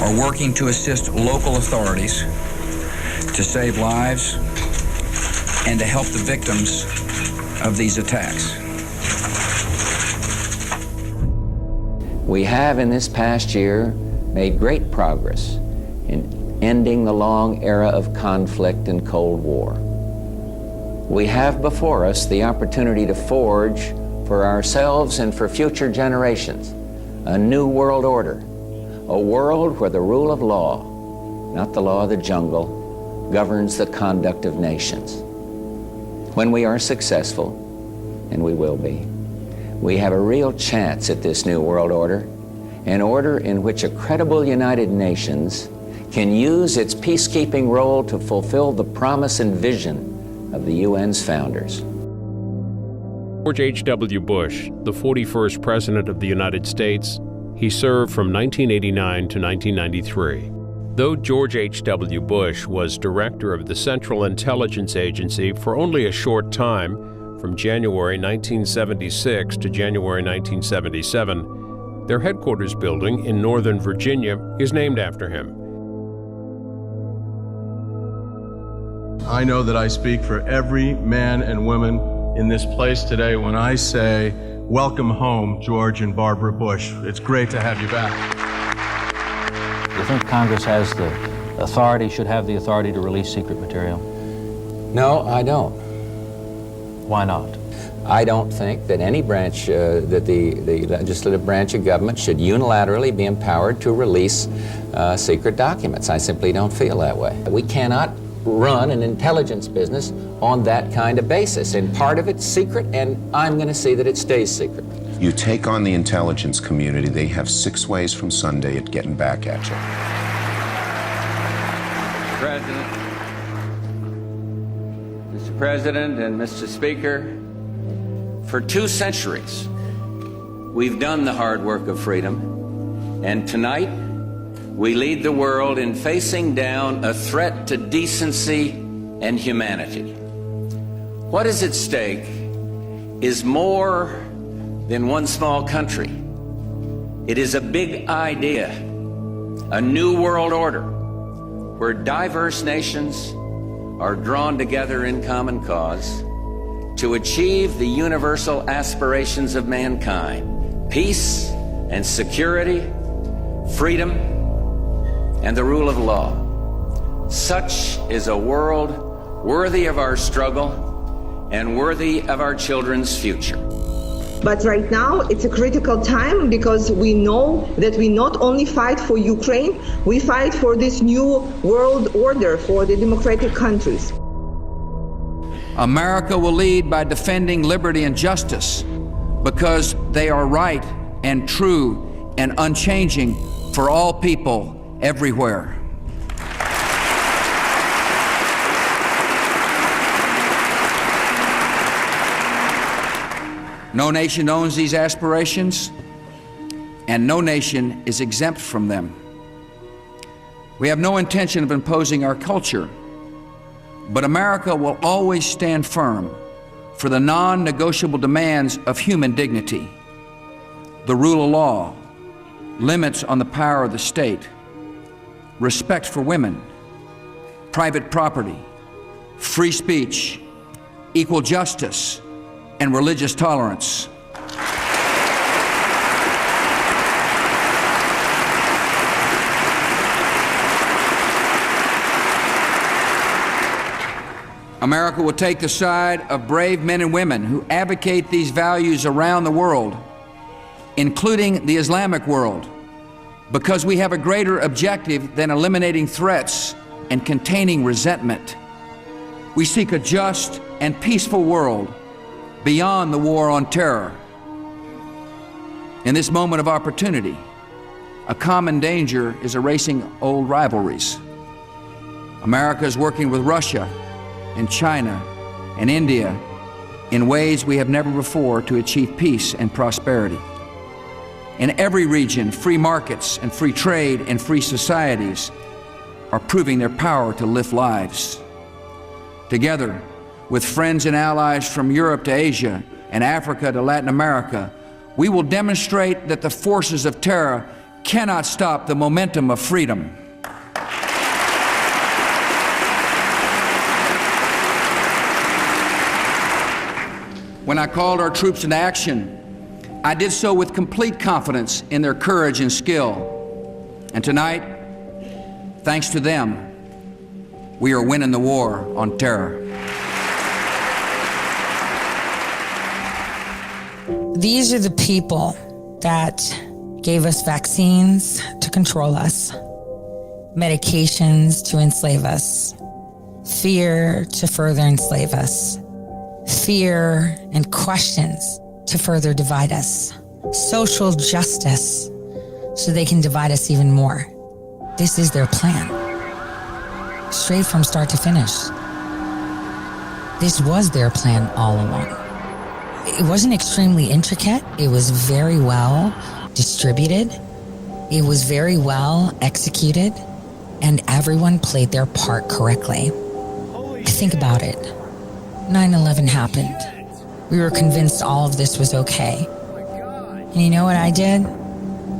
are working to assist local authorities to save lives and to help the victims of these attacks. We have in this past year made great progress in ending the long era of conflict and Cold War. We have before us the opportunity to forge for ourselves and for future generations a new world order, a world where the rule of law, not the law of the jungle, governs the conduct of nations. When we are successful, and we will be, we have a real chance at this new world order, an order in which a credible United Nations can use its peacekeeping role to fulfill the promise and vision of the UN's founders. George H.W. Bush, the 41st President of the United States, he served from 1989 to 1993. Though George H.W. Bush was director of the Central Intelligence Agency for only a short time, from January 1976 to January 1977, their headquarters building in Northern Virginia is named after him. I know that I speak for every man and woman in this place today when I say, welcome home, George and Barbara Bush. It's great to have you back. Do you think Congress has the authority, should have the authority to release secret material? No, I don't. Why not? I don't think that any branch, that the legislative branch of government should unilaterally be empowered to release secret documents. I simply don't feel that way. We cannot run an intelligence business on that kind of basis. And part of it's secret, and I'm going to see that it stays secret. You take on the intelligence community, they have 6 ways from Sunday at getting back at you. Mr. President and Mr. Speaker, for 2 centuries, we've done the hard work of freedom, and tonight, we lead the world in facing down a threat to decency and humanity. What is at stake is more than one small country. It is a big idea, a new world order, where diverse nations are drawn together in common cause to achieve the universal aspirations of mankind: peace and security, freedom, and the rule of law. Such is a world worthy of our struggle and worthy of our children's future. But right now, it's a critical time because we know that we not only fight for Ukraine, we fight for this new world order for the democratic countries. America will lead by defending liberty and justice because they are right and true and unchanging for all people everywhere. No nation owns these aspirations, and no nation is exempt from them. We have no intention of imposing our culture, but America will always stand firm for the non-negotiable demands of human dignity, the rule of law, limits on the power of the state, respect for women, private property, free speech, equal justice, and religious tolerance. America will take the side of brave men and women who advocate these values around the world, including the Islamic world, because we have a greater objective than eliminating threats and containing resentment. We seek a just and peaceful world beyond the war on terror. In this moment of opportunity, a common danger is erasing old rivalries. America is working with Russia and China and India in ways we have never before to achieve peace and prosperity. In every region, free markets and free trade and free societies are proving their power to lift lives. Together with friends and allies from Europe to Asia and Africa to Latin America, we will demonstrate that the forces of terror cannot stop the momentum of freedom. When I called our troops into action, I did so with complete confidence in their courage and skill. And tonight, thanks to them, we are winning the war on terror. These are the people that gave us vaccines to control us, medications to enslave us, fear to further enslave us, fear and questions to further divide us, social justice so they can divide us even more. This is their plan, straight from start to finish. This was their plan all along. It wasn't extremely intricate. It was very well distributed. It was very well executed, and everyone played their part correctly. Think about it. 9/11 happened. We were convinced all of this was okay. And you know what I did?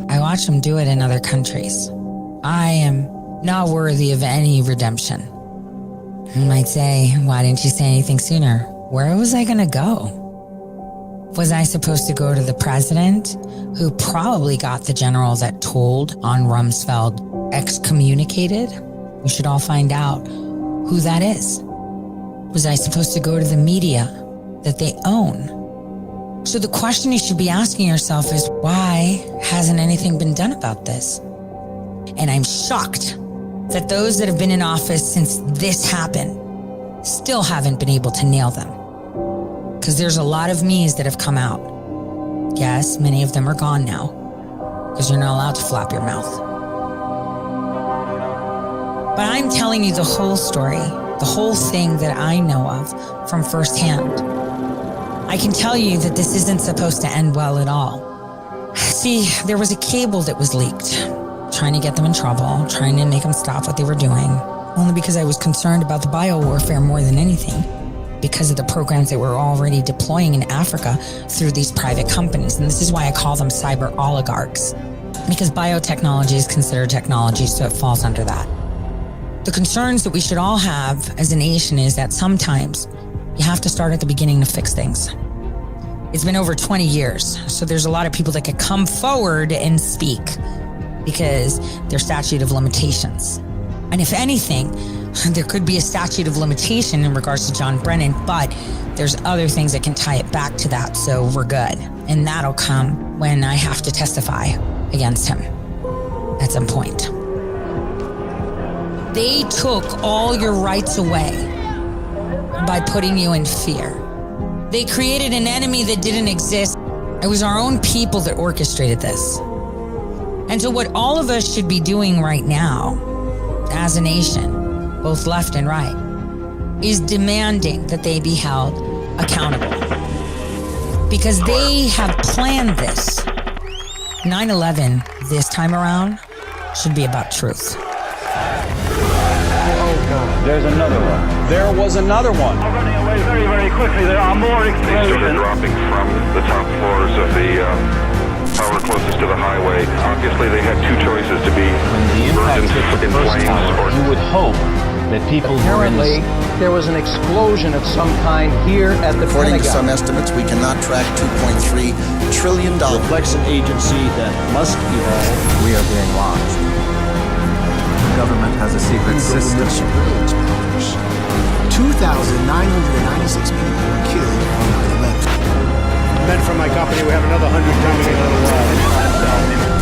I watched them do it in other countries. I am not worthy of any redemption. You might say, why didn't you say anything sooner? Where was I going to go? Was I supposed to go to the president, who probably got the general that told on Rumsfeld excommunicated? We should all find out who that is. Was I supposed to go to the media that they own? So the question you should be asking yourself is, why hasn't anything been done about this? And I'm shocked that those that have been in office since this happened still haven't been able to nail them. Because there's a lot of me's that have come out. Yes, many of them are gone now, because you're not allowed to flap your mouth. But I'm telling you the whole story, the whole thing that I know of from firsthand. I can tell you that this isn't supposed to end well at all. See, there was a cable that was leaked, trying to get them in trouble, trying to make them stop what they were doing, only because I was concerned about the biowarfare more than anything, because of the programs that we're already deploying in Africa through these private companies. And this is why I call them cyber oligarchs, because biotechnology is considered technology, so it falls under that. The concerns that we should all have as a nation is that sometimes you have to start at the beginning to fix things. It's been over 20 years, so there's a lot of people that could come forward and speak because there's statute of limitations. And if anything, there could be a statute of limitation in regards to John Brennan, but there's other things that can tie it back to that, so we're good. And that'll come when I have to testify against him at some point. They took all your rights away by putting you in fear. They created an enemy that didn't exist. It was our own people that orchestrated this. And so what all of us should be doing right now as a nation, both left and right, is demanding that they be held accountable. Because they have planned this. 9/11 this time around should be about truth. There's another one. There was another one. I'm running away very, very quickly. There are more explosions. They're dropping from the top floors of the tower closest to the highway. Obviously, they had two choices to be burned in flames or... You would hope that people... Apparently, there was an explosion of some kind here at the According Pentagon. to some estimates, we cannot track $2.3 trillion. Reflects an agency that must evolve. We are being watched. The government has a secret system. 2 2,996 people were killed on 9/11. Men from my company, we have another 100 coming in a little while.